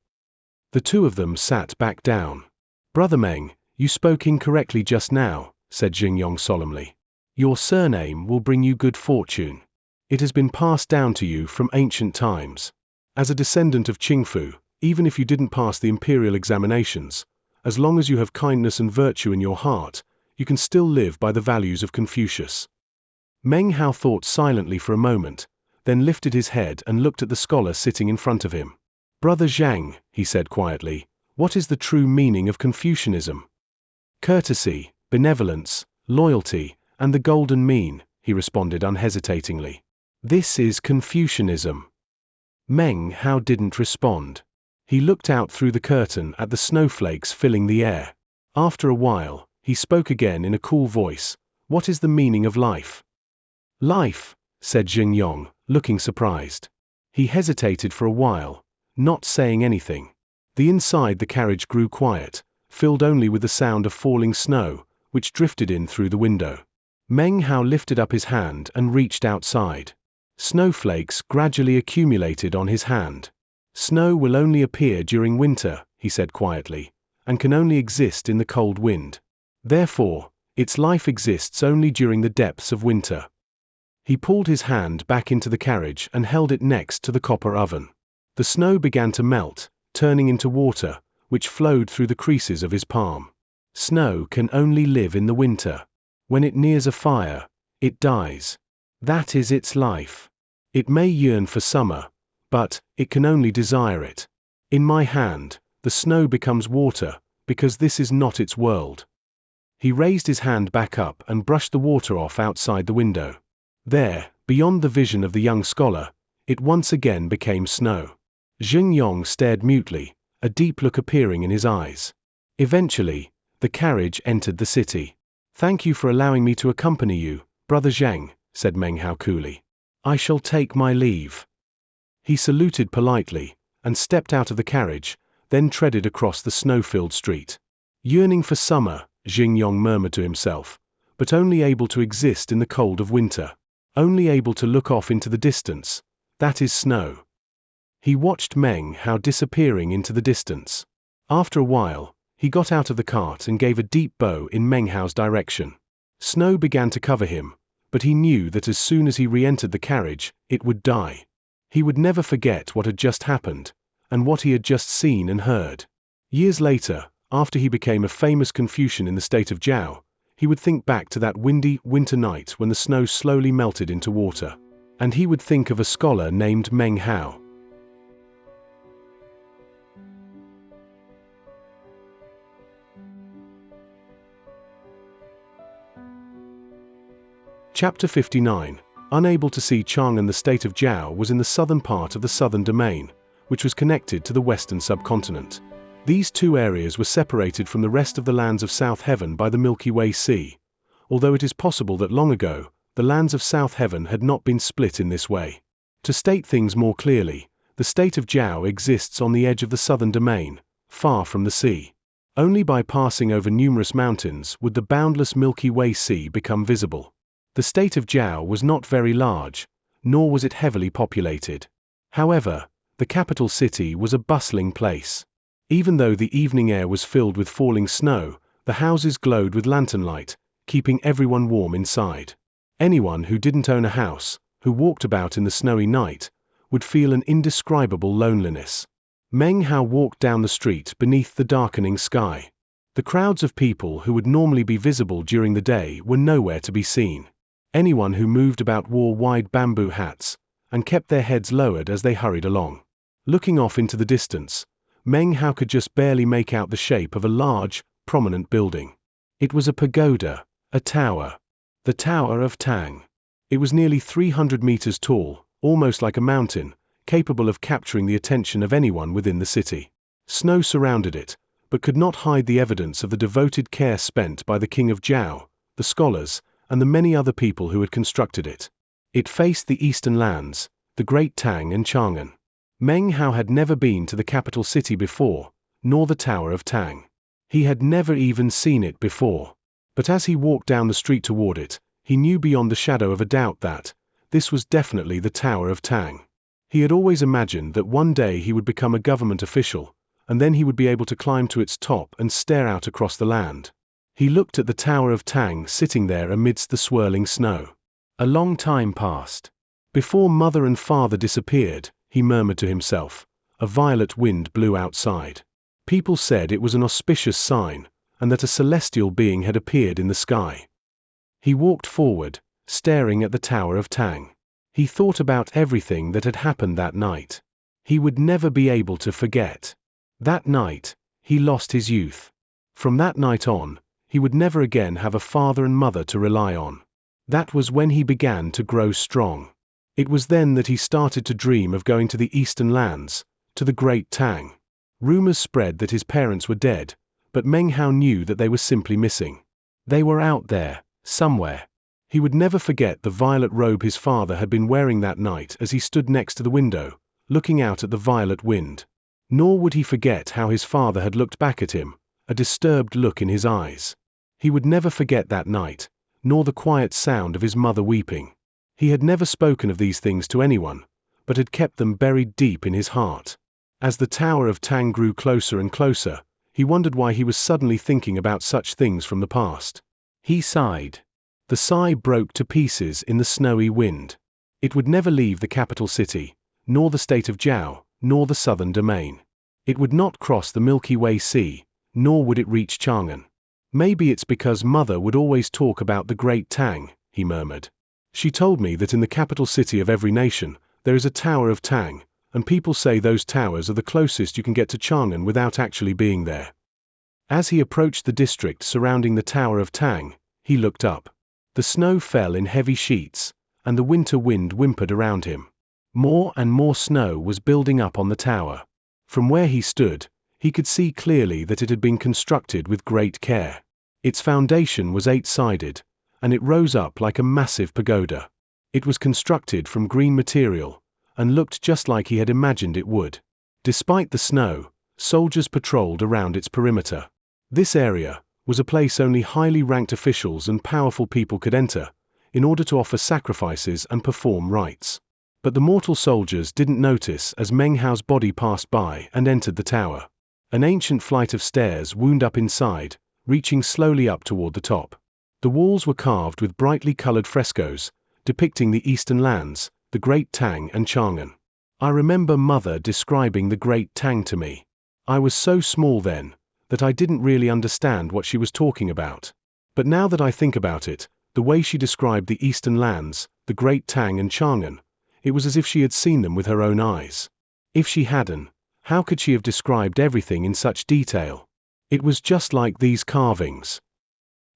A: The two of them sat back down. Brother Meng, you spoke incorrectly just now, said Xianxia solemnly. Your surname will bring you good fortune. It has been passed down to you from ancient times. As a descendant of Qingfu, even if you didn't pass the imperial examinations, as long as you have kindness and virtue in your heart, you can still live by the values of Confucius. Meng Hao thought silently for a moment, then lifted his head and looked at the scholar sitting in front of him. Brother Zhang, he said quietly, what is the true meaning of Confucianism? Courtesy, benevolence, loyalty, and the golden mean, he responded unhesitatingly. This is Confucianism. Meng Hao didn't respond. He looked out through the curtain at the snowflakes filling the air. After a while, he spoke again in a cool voice. What is the meaning of life? Life, said Xianxia, looking surprised. He hesitated for a while, not saying anything. The inside the carriage grew quiet, filled only with the sound of falling snow, which drifted in through the window. Meng Hao lifted up his hand and reached outside. Snowflakes gradually accumulated on his hand. Snow will only appear during winter, he said quietly, and can only exist in the cold wind. Therefore, its life exists only during the depths of winter. He pulled his hand back into the carriage and held it next to the copper oven. The snow began to melt, turning into water, which flowed through the creases of his palm. Snow can only live in the winter. When it nears a fire, it dies. That is its life. It may yearn for summer, but it can only desire it. In my hand, the snow becomes water, because this is not its world. He raised his hand back up and brushed the water off outside the window. There, beyond the vision of the young scholar, it once again became snow. Xianxia stared mutely, a deep look appearing in his eyes. Eventually, the carriage entered the city. Thank you for allowing me to accompany you, Brother Zheng, said Meng Hao coolly. I shall take my leave. He saluted politely, and stepped out of the carriage, then treaded across the snow-filled street. Yearning for summer, Xianxia murmured to himself, but only able to exist in the cold of winter. Only able to look off into the distance, That is snow. He watched Meng Hao disappearing into the distance. After a while, he got out of the cart and gave a deep bow in Meng Hao's direction. Snow began to cover him, but he knew that as soon as he re-entered the carriage, it would die. He would never forget what had just happened, and what he had just seen and heard. Years later, after he became a famous Confucian in the state of Zhao, he would think back to that windy, winter night when the snow slowly melted into water. And he would think of a scholar named Meng Hao. Chapter 59. Unable to see Chang'an. The state of Zhao was in the southern part of the southern domain, which was connected to the western subcontinent. These two areas were separated from the rest of the lands of South Heaven by the Milky Way Sea, although it is possible that long ago, the lands of South Heaven had not been split in this way. To state things more clearly, the state of Zhao exists on the edge of the southern domain, far from the sea. Only by passing over numerous mountains would the boundless Milky Way Sea become visible. The state of Zhao was not very large, nor was it heavily populated. However, the capital city was a bustling place. Even though the evening air was filled with falling snow, the houses glowed with lantern light, keeping everyone warm inside. Anyone who didn't own a house, who walked about in the snowy night, would feel an indescribable loneliness. Meng Hao walked down the street beneath the darkening sky. The crowds of people who would normally be visible during the day were nowhere to be seen. Anyone who moved about wore wide bamboo hats, and kept their heads lowered as they hurried along. Looking off into the distance, Meng Hao could just barely make out the shape of a large, prominent building. It was a pagoda, a tower. The Tower of Tang. It was nearly 300 meters tall, almost like a mountain, capable of capturing the attention of anyone within the city. Snow surrounded it, but could not hide the evidence of the devoted care spent by the king of Zhao, the scholars, and the many other people who had constructed it. It faced the eastern lands, the Great Tang and Chang'an. Meng Hao had never been to the capital city before, nor the Tower of Tang. He had never even seen it before. But as he walked down the street toward it, he knew beyond the shadow of a doubt that this was definitely the Tower of Tang. He had always imagined that one day he would become a government official, and then he would be able to climb to its top and stare out across the land. He looked at the Tower of Tang sitting there amidst the swirling snow. A long time passed. Before mother and father disappeared, he murmured to himself, a violet wind blew outside. People said it was an auspicious sign, and that a celestial being had appeared in the sky. He walked forward, staring at the Tower of Tang. He thought about everything that had happened that night. He would never be able to forget. That night, he lost his youth. From that night on, he would never again have a father and mother to rely on. That was when he began to grow strong. It was then that he started to dream of going to the eastern lands, to the Great Tang. Rumors spread that his parents were dead, but Meng Hao knew that they were simply missing. They were out there, somewhere. He would never forget the violet robe his father had been wearing that night as he stood next to the window, looking out at the violet wind. Nor would he forget how his father had looked back at him, a disturbed look in his eyes. He would never forget that night, nor the quiet sound of his mother weeping. He had never spoken of these things to anyone, but had kept them buried deep in his heart. As the Tower of Tang grew closer and closer, he wondered why he was suddenly thinking about such things from the past. He sighed. The sigh broke to pieces in the snowy wind. It would never leave the capital city, nor the state of Zhao, nor the southern domain. It would not cross the Milky Way Sea, nor would it reach Chang'an. Maybe it's because mother would always talk about the Great Tang, he murmured. She told me that in the capital city of every nation, there is a Tower of Tang, and people say those towers are the closest you can get to Chang'an without actually being there. As he approached the district surrounding the Tower of Tang, he looked up. The snow fell in heavy sheets, and the winter wind whimpered around him. More and more snow was building up on the tower. From where he stood, he could see clearly that it had been constructed with great care. Its foundation was 8-sided, and it rose up like a massive pagoda. It was constructed from green material, and looked just like he had imagined it would. Despite the snow, soldiers patrolled around its perimeter. This area was a place only highly ranked officials and powerful people could enter, in order to offer sacrifices and perform rites. But the mortal soldiers didn't notice as Meng Hao's body passed by and entered the tower. An ancient flight of stairs wound up inside, reaching slowly up toward the top. The walls were carved with brightly colored frescoes, depicting the eastern lands, the Great Tang and Chang'an. I remember Mother describing the Great Tang to me. I was so small then, that I didn't really understand what she was talking about. But now that I think about it, the way she described the eastern lands, the Great Tang and Chang'an, it was as if she had seen them with her own eyes. If she hadn't, how could she have described everything in such detail? It was just like these carvings.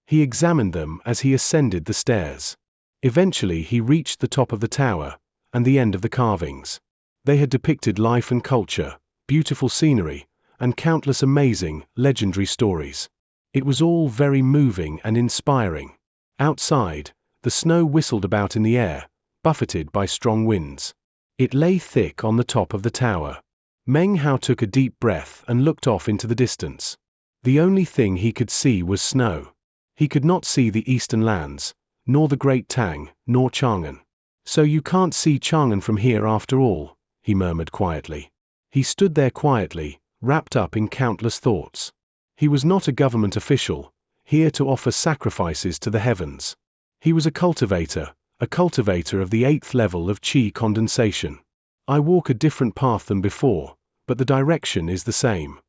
A: He examined them as he ascended the stairs. Eventually he reached the top of the tower, and the end of the carvings. They had depicted life and culture, beautiful scenery, and countless amazing, legendary stories. It was all very moving and inspiring. Outside, the snow whistled about in the air, buffeted by strong winds. It lay thick on the top of the tower. Meng Hao took a deep breath and looked off into the distance. The only thing he could see was snow. He could not see the eastern lands, nor the Great Tang, nor Chang'an. "So you can't see Chang'an from here after all," he murmured quietly. He stood there quietly, wrapped up in countless thoughts. He was not a government official, here to offer sacrifices to the heavens. He was a cultivator of the 8th level of qi condensation. I walk a different path than before, but the direction is the same.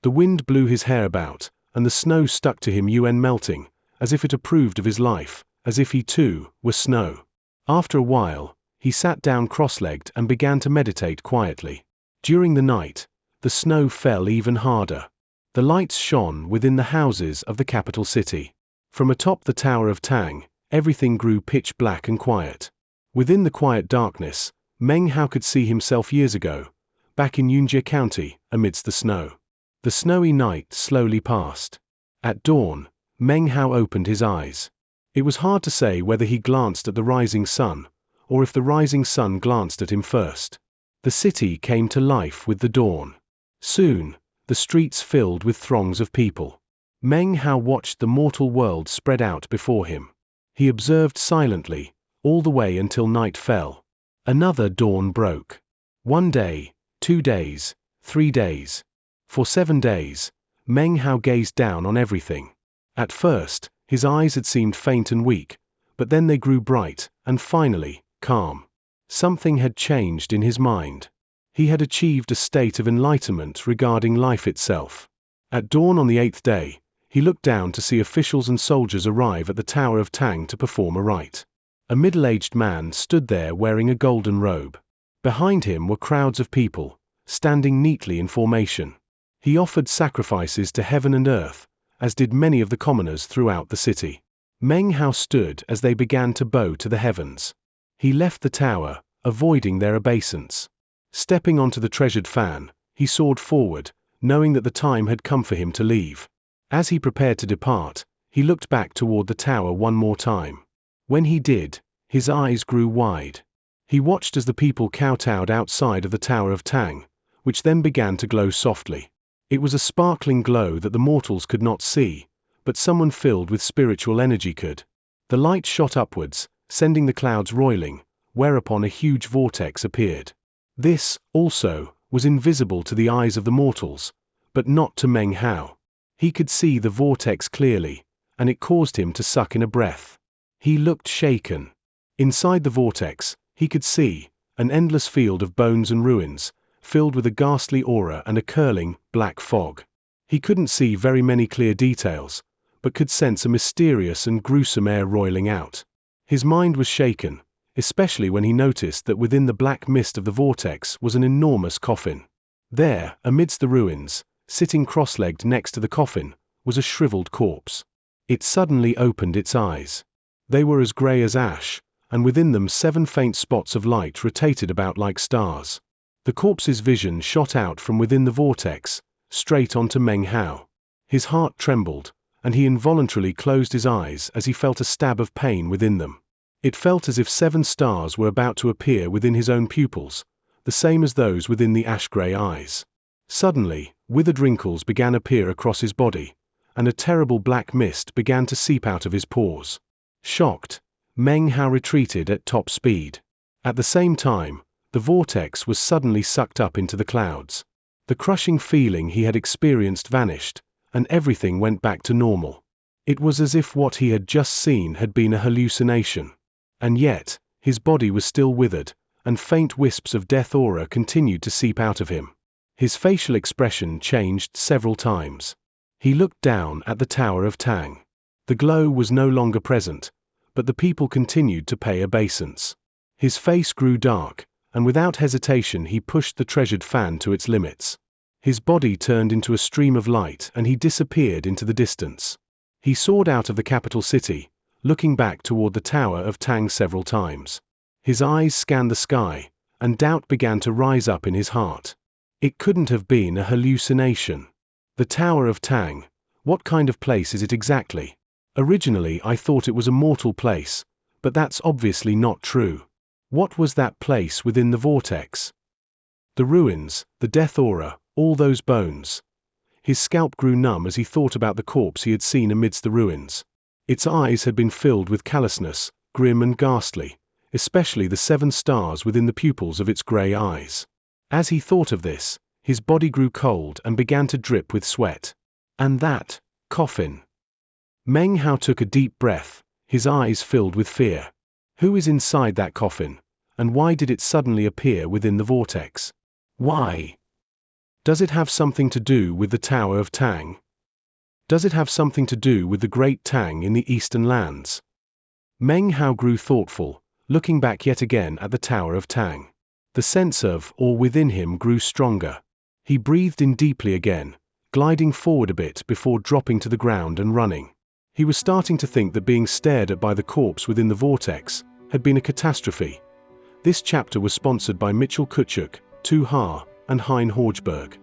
A: The wind blew his hair about, and the snow stuck to him melting, as if it approved of his life, as if he too were snow. After a while, he sat down cross-legged and began to meditate quietly. During the night, the snow fell even harder. The lights shone within the houses of the capital city. From atop the Tower of Tang, everything grew pitch black and quiet. Within the quiet darkness, Meng Hao could see himself years ago, back in Xianxia County, amidst the snow. The snowy night slowly passed. At dawn, Meng Hao opened his eyes. It was hard to say whether he glanced at the rising sun, or if the rising sun glanced at him first. The city came to life with the dawn. Soon, the streets filled with throngs of people. Meng Hao watched the mortal world spread out before him. He observed silently, all the way until night fell. Another dawn broke. 1 day, 2 days, 3 days. For 7 days, Meng Hao gazed down on everything. At first, his eyes had seemed faint and weak, but then they grew bright, and finally, calm. Something had changed in his mind. He had achieved a state of enlightenment regarding life itself. At dawn on the 8th day, he looked down to see officials and soldiers arrive at the Tower of Tang to perform a rite. A middle-aged man stood there wearing a golden robe. Behind him were crowds of people, standing neatly in formation. He offered sacrifices to heaven and earth, as did many of the commoners throughout the city. Meng Hao stood as they began to bow to the heavens. He left the tower, avoiding their obeisance. Stepping onto the treasured fan, he soared forward, knowing that the time had come for him to leave. As he prepared to depart, he looked back toward the tower one more time. When he did, his eyes grew wide. He watched as the people kowtowed outside of the Tower of Tang, which then began to glow softly. It was a sparkling glow that the mortals could not see, but someone filled with spiritual energy could. The light shot upwards, sending the clouds roiling, whereupon a huge vortex appeared. This, also, was invisible to the eyes of the mortals, but not to Meng Hao. He could see the vortex clearly, and it caused him to suck in a breath. He looked shaken. Inside the vortex, he could see an endless field of bones and ruins, filled with a ghastly aura and a curling, black fog. He couldn't see very many clear details, but could sense a mysterious and gruesome air roiling out. His mind was shaken, especially when he noticed that within the black mist of the vortex was an enormous coffin. There, amidst the ruins, sitting cross-legged next to the coffin, was a shriveled corpse. It suddenly opened its eyes. They were as gray as ash, and within them 7 faint spots of light rotated about like stars. The corpse's vision shot out from within the vortex, straight onto Meng Hao. His heart trembled, and he involuntarily closed his eyes as he felt a stab of pain within them. It felt as if 7 stars were about to appear within his own pupils, the same as those within the ash-gray eyes. Suddenly, withered wrinkles began to appear across his body, and a terrible black mist began to seep out of his pores. Shocked, Meng Hao retreated at top speed. At the same time, the vortex was suddenly sucked up into the clouds. The crushing feeling he had experienced vanished, and everything went back to normal. It was as if what he had just seen had been a hallucination. And yet, his body was still withered, and faint wisps of death aura continued to seep out of him. His facial expression changed several times. He looked down at the Tower of Tang. The glow was no longer present, but the people continued to pay obeisance. His face grew dark, and without hesitation he pushed the treasured fan to its limits. His body turned into a stream of light and he disappeared into the distance. He soared out of the capital city, looking back toward the Tower of Tang several times. His eyes scanned the sky, and doubt began to rise up in his heart. It couldn't have been a hallucination. The Tower of Tang, what kind of place is it exactly? Originally I thought it was a mortal place, but that's obviously not true. What was that place within the vortex? The ruins, the death aura, all those bones. His scalp grew numb as he thought about the corpse he had seen amidst the ruins. Its eyes had been filled with callousness, grim and ghastly, especially the 7 stars within the pupils of its grey eyes. As he thought of this, his body grew cold and began to drip with sweat. And that coffin. Meng Hao took a deep breath, his eyes filled with fear. Who is inside that coffin, and why did it suddenly appear within the vortex? Why? Does it have something to do with the Tower of Tang? Does it have something to do with the Great Tang in the Eastern Lands? Meng Hao grew thoughtful, looking back yet again at the Tower of Tang. The sense of awe within him grew stronger. He breathed in deeply again, gliding forward a bit before dropping to the ground and running. He was starting to think that being stared at by the corpse within the vortex had been a catastrophe. This chapter was sponsored by Mitchell Kutchuk, Tu Ha, and Hein Horgeberg.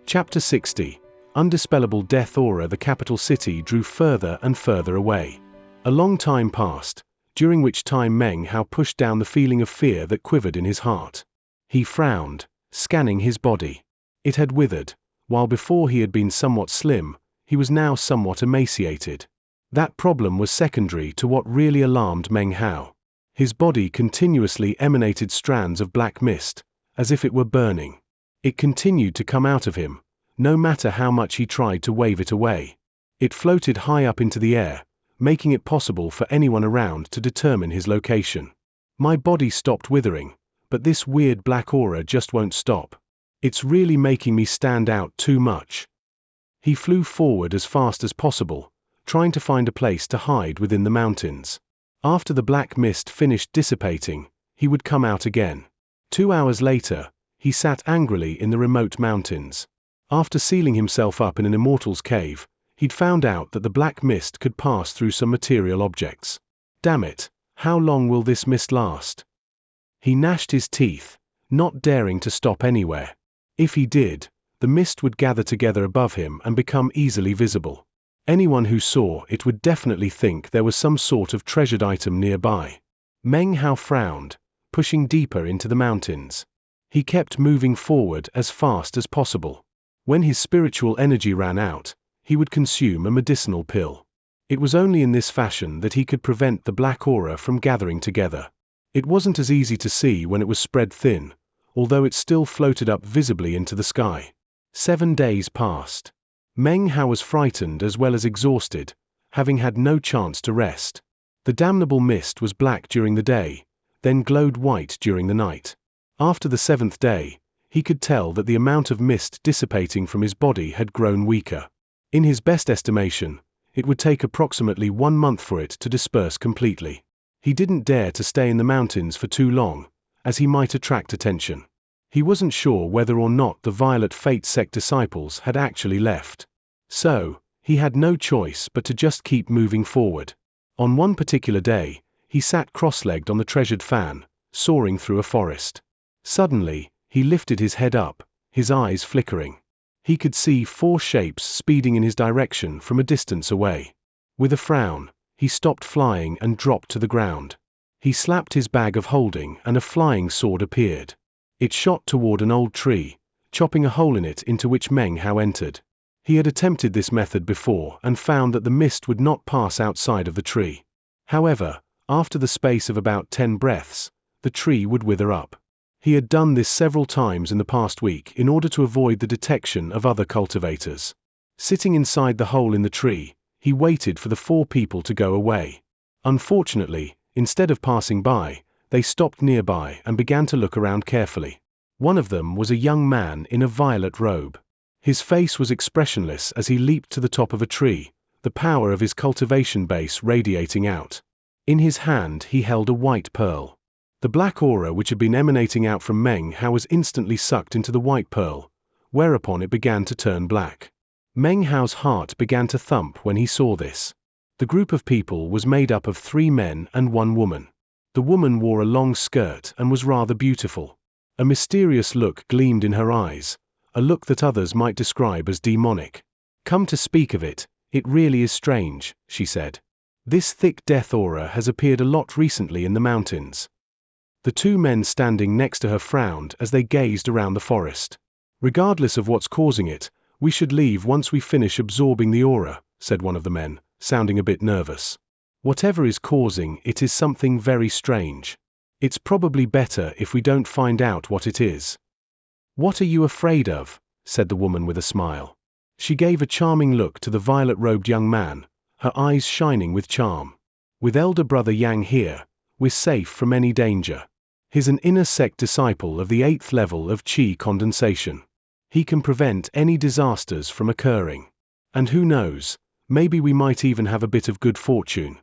A: Chapter 60. Undispellable Death Aura. The capital city drew further and further away. A long time passed, during which time Meng Hao pushed down the feeling of fear that quivered in his heart. He frowned, scanning his body. It had withered. While before he had been somewhat slim, he was now somewhat emaciated. That problem was secondary to what really alarmed Meng Hao. His body continuously emanated strands of black mist, as if it were burning. It continued to come out of him, no matter how much he tried to wave it away. It floated high up into the air, making it possible for anyone around to determine his location. My body stopped withering, but this weird black aura just won't stop. It's really making me stand out too much. He flew forward as fast as possible, trying to find a place to hide within the mountains. After the black mist finished dissipating, he would come out again. 2 hours later, he sat angrily in the remote mountains. After sealing himself up in an immortal's cave, he'd found out that the black mist could pass through some material objects. Damn it, how long will this mist last? He gnashed his teeth, not daring to stop anywhere. If he did, the mist would gather together above him and become easily visible. Anyone who saw it would definitely think there was some sort of treasured item nearby. Meng Hao frowned, pushing deeper into the mountains. He kept moving forward as fast as possible. When his spiritual energy ran out, he would consume a medicinal pill. It was only in this fashion that he could prevent the black aura from gathering together. It wasn't as easy to see when it was spread thin, although it still floated up visibly into the sky. 7 days passed. Meng Hao was frightened as well as exhausted, having had no chance to rest. The damnable mist was black during the day, then glowed white during the night. After the 7th day, he could tell that the amount of mist dissipating from his body had grown weaker. In his best estimation, it would take approximately 1 month for it to disperse completely. He didn't dare to stay in the mountains for too long, as he might attract attention. He wasn't sure whether or not the Violet Fate sect disciples had actually left. So, he had no choice but to just keep moving forward. On one particular day, he sat cross-legged on the treasured fan, soaring through a forest. Suddenly, he lifted his head up, his eyes flickering. He could see 4 shapes speeding in his direction from a distance away. With a frown, he stopped flying and dropped to the ground. He slapped his bag of holding and a flying sword appeared. It shot toward an old tree, chopping a hole in it into which Meng Hao entered. He had attempted this method before and found that the mist would not pass outside of the tree. However, After the space of about 10 breaths, the tree would wither up. He had done this several times in the past week in order to avoid the detection of other cultivators. Sitting inside the hole in the tree, he waited for the 4 people to go away. Unfortunately, instead of passing by, they stopped nearby and began to look around carefully. One of them was a young man in a violet robe. His face was expressionless as he leaped to the top of a tree, the power of his cultivation base radiating out. In his hand he held a white pearl. The black aura which had been emanating out from Meng Hao was instantly sucked into the white pearl, whereupon it began to turn black. Meng Hao's heart began to thump when he saw this. The group of people was made up of 3 men and 1 woman. The woman wore a long skirt and was rather beautiful. A mysterious look gleamed in her eyes, a look that others might describe as demonic. "Come to speak of it, it really is strange," she said. "This thick death aura has appeared a lot recently in the mountains." The 2 men standing next to her frowned as they gazed around the forest. "Regardless of what's causing it, we should leave once we finish absorbing the aura," said one of the men, sounding a bit nervous. "Whatever is causing it is something very strange. It's probably better if we don't find out what it is." "What are you afraid of?" said the woman with a smile. She gave a charming look to the violet-robed young man, her eyes shining with charm. "With elder brother Yang here, we're safe from any danger. He's an inner sect disciple of the 8th level of Qi condensation. He can prevent any disasters from occurring. And who knows, maybe we might even have a bit of good fortune."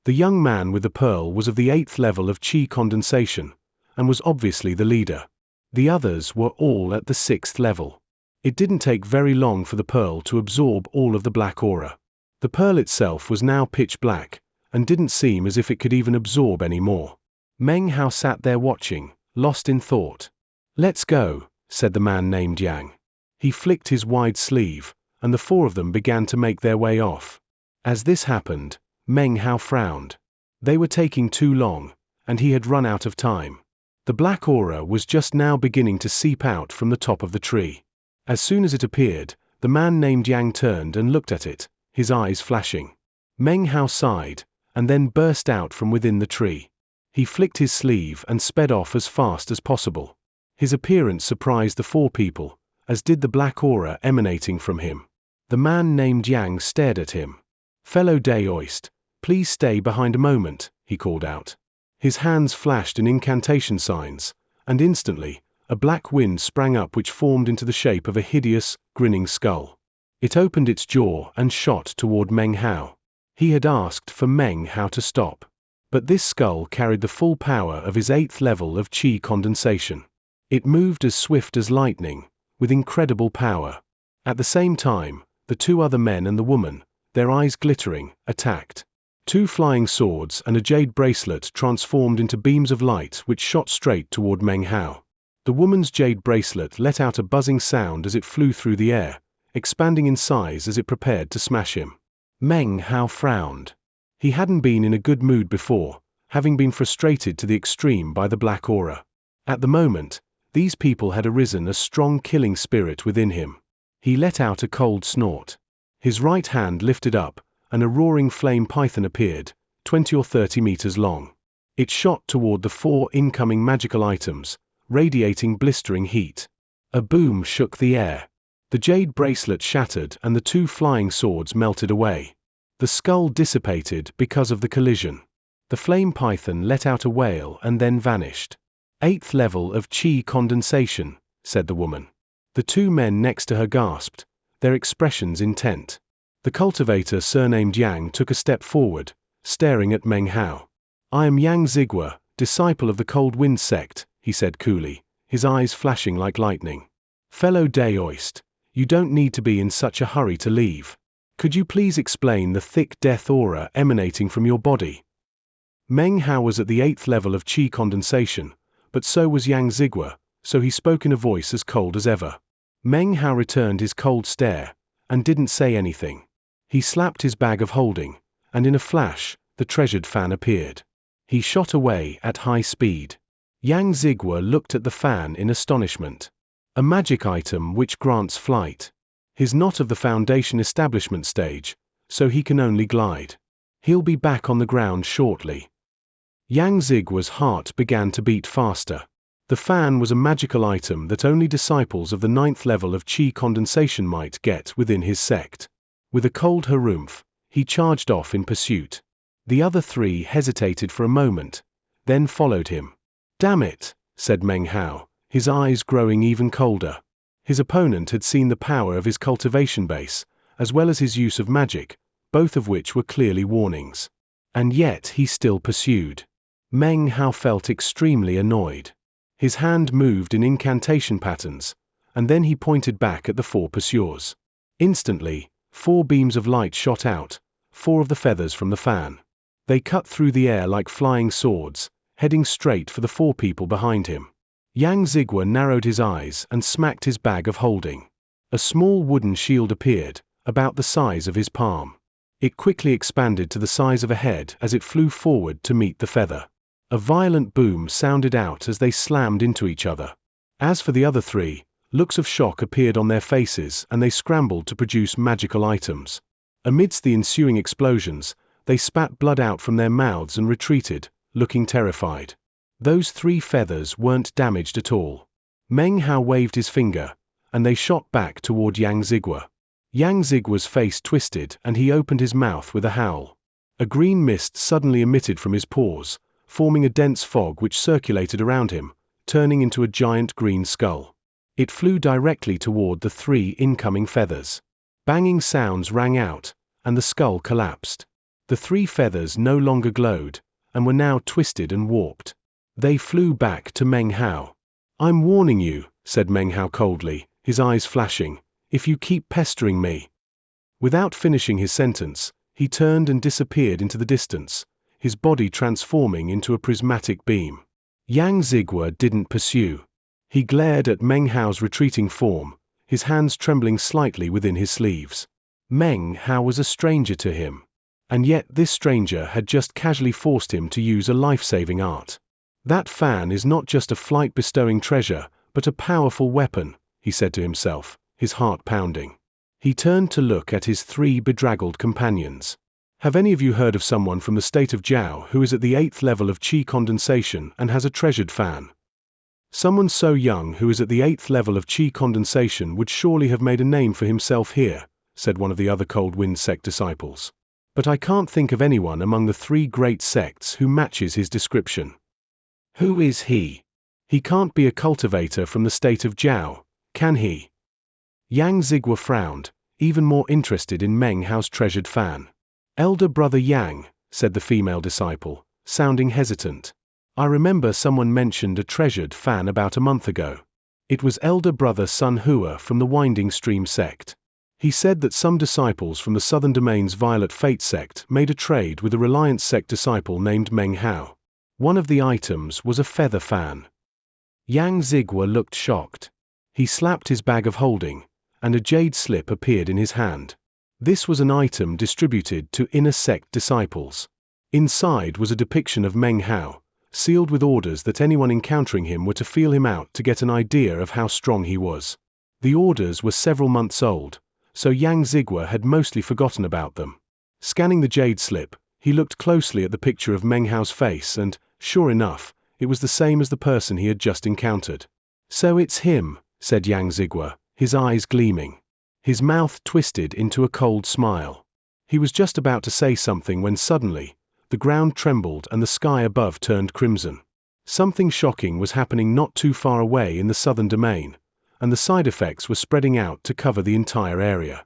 A: The young man with the pearl was of the 8th level of Qi condensation, and was obviously the leader. The others were all at the 6th level. It didn't take very long for the pearl to absorb all of the black aura. The pearl itself was now pitch black, and didn't seem as if it could even absorb any more. Meng Hao sat there watching, lost in thought. "Let's go," said the man named Yang. He flicked his wide sleeve, and the 4 of them began to make their way off. As this happened, Meng Hao frowned. They were taking too long, and he had run out of time. The black aura was just now beginning to seep out from the top of the tree. As soon as it appeared, the man named Yang turned and looked at it, his eyes flashing. Meng Hao sighed, and then burst out from within the tree. He flicked his sleeve and sped off as fast as possible. His appearance surprised the 4 people, as did the black aura emanating from him. The man named Yang stared at him. "Fellow Daoist, please stay behind a moment," he called out. His hands flashed in incantation signs, and instantly, a black wind sprang up which formed into the shape of a hideous, grinning skull. It opened its jaw and shot toward Meng Hao. He had asked for Meng Hao to stop. But this skull carried the full power of his 8th level of Qi condensation. It moved as swift as lightning, with incredible power. At the same time, the 2 other men and the woman, their eyes glittering, attacked. 2 flying swords and a jade bracelet transformed into beams of light which shot straight toward Meng Hao. The woman's jade bracelet let out a buzzing sound as it flew through the air, expanding in size as it prepared to smash him. Meng Hao frowned. He hadn't been in a good mood before, having been frustrated to the extreme by the black aura. At the moment, these people had arisen a strong killing spirit within him. He let out a cold snort. His right hand lifted up, and a roaring flame python appeared, 20 or 30 meters long. It shot toward the 4 incoming magical items, radiating blistering heat. A boom shook the air. The jade bracelet shattered and the 2 flying swords melted away. The skull dissipated because of the collision. The flame python let out a wail and then vanished. 8th level of Qi condensation, said the woman. The 2 men next to her gasped, their expressions intent. The cultivator surnamed Yang took a step forward, staring at Meng Hao. "I am Yang Zigua, disciple of the Cold Wind sect," he said coolly, his eyes flashing like lightning. "Fellow Daoist, you don't need to be in such a hurry to leave. Could you please explain the thick death aura emanating from your body?" Meng Hao was at the 8th level of Qi condensation, but so was Yang Zigua, so he spoke in a voice as cold as ever. Meng Hao returned his cold stare, and didn't say anything. He slapped his bag of holding, and in a flash, the treasured fan appeared. He shot away at high speed. Yang Zigua looked at the fan in astonishment. A magic item which grants flight. He's not of the Foundation establishment stage, so he can only glide. He'll be back on the ground shortly, Xianxia's heart began to beat faster. The fan was a magical item that only disciples of the 9th level of qi condensation might get within his sect. With a cold harumph, he charged off in pursuit. The other three hesitated for a moment, then followed him. "Damn it," said Meng Hao, his eyes growing even colder. His opponent had seen the power of his cultivation base, as well as his use of magic, both of which were clearly warnings. And yet he still pursued. Meng Hao felt extremely annoyed. His hand moved in incantation patterns, and then he pointed back at the 4 pursuers. Instantly, 4 beams of light shot out, 4 of the feathers from the fan. They cut through the air like flying swords, heading straight for the 4 people behind him. Xianxia narrowed his eyes and smacked his bag of holding. A small wooden shield appeared, about the size of his palm. It quickly expanded to the size of a head as it flew forward to meet the feather. A violent boom sounded out as they slammed into each other. As for the other 3, looks of shock appeared on their faces and they scrambled to produce magical items. Amidst the ensuing explosions, they spat blood out from their mouths and retreated, looking terrified. Those 3 feathers weren't damaged at all. Meng Hao waved his finger, and they shot back toward Xianxia. Xianxia's face twisted and he opened his mouth with a howl. A green mist suddenly emitted from his pores, forming a dense fog which circulated around him, turning into a giant green skull. It flew directly toward the 3 incoming feathers. Banging sounds rang out, and the skull collapsed. The 3 feathers no longer glowed, and were now twisted and warped. They flew back to Meng Hao. "I'm warning you," said Meng Hao coldly, his eyes flashing, "if you keep pestering me." Without finishing his sentence, he turned and disappeared into the distance, his body transforming into a prismatic beam. Xianxia didn't pursue. He glared at Meng Hao's retreating form, his hands trembling slightly within his sleeves. Meng Hao was a stranger to him. And yet this stranger had just casually forced him to use a life-saving art. "That fan is not just a flight-bestowing treasure, but a powerful weapon," he said to himself, his heart pounding. He turned to look at his 3 bedraggled companions. "Have any of you heard of someone from the state of Jiao who is at the 8th level of qi condensation and has a treasured fan?" "Someone so young who is at the 8th level of qi condensation would surely have made a name for himself here," said one of the other Cold Wind sect disciples. "But I can't think of anyone among the 3 great sects who matches his description." "Who is he? He can't be a cultivator from the state of Jiao, can he?" Xianxia frowned, even more interested in Meng Hao's treasured fan. "Elder brother Yang," said the female disciple, sounding hesitant. "I remember someone mentioned a treasured fan about a month ago. It was elder brother Sun Hua from the Winding Stream sect. He said that some disciples from the Southern Domain's Violet Fate sect made a trade with a Reliance sect disciple named Meng Hao. One of the items was a feather fan." Xianxia looked shocked. He slapped his bag of holding, and a jade slip appeared in his hand. This was an item distributed to inner sect disciples. Inside was a depiction of Meng Hao, sealed with orders that anyone encountering him were to feel him out to get an idea of how strong he was. The orders were several months old, so Xianxia had mostly forgotten about them. Scanning the jade slip, he looked closely at the picture of Meng Hao's face and, sure enough, it was the same as the person he had just encountered. "So it's him," said Xianxia, his eyes gleaming. His mouth twisted into a cold smile. He was just about to say something when suddenly, the ground trembled and the sky above turned crimson. Something shocking was happening not too far away in the southern domain, and the side effects were spreading out to cover the entire area.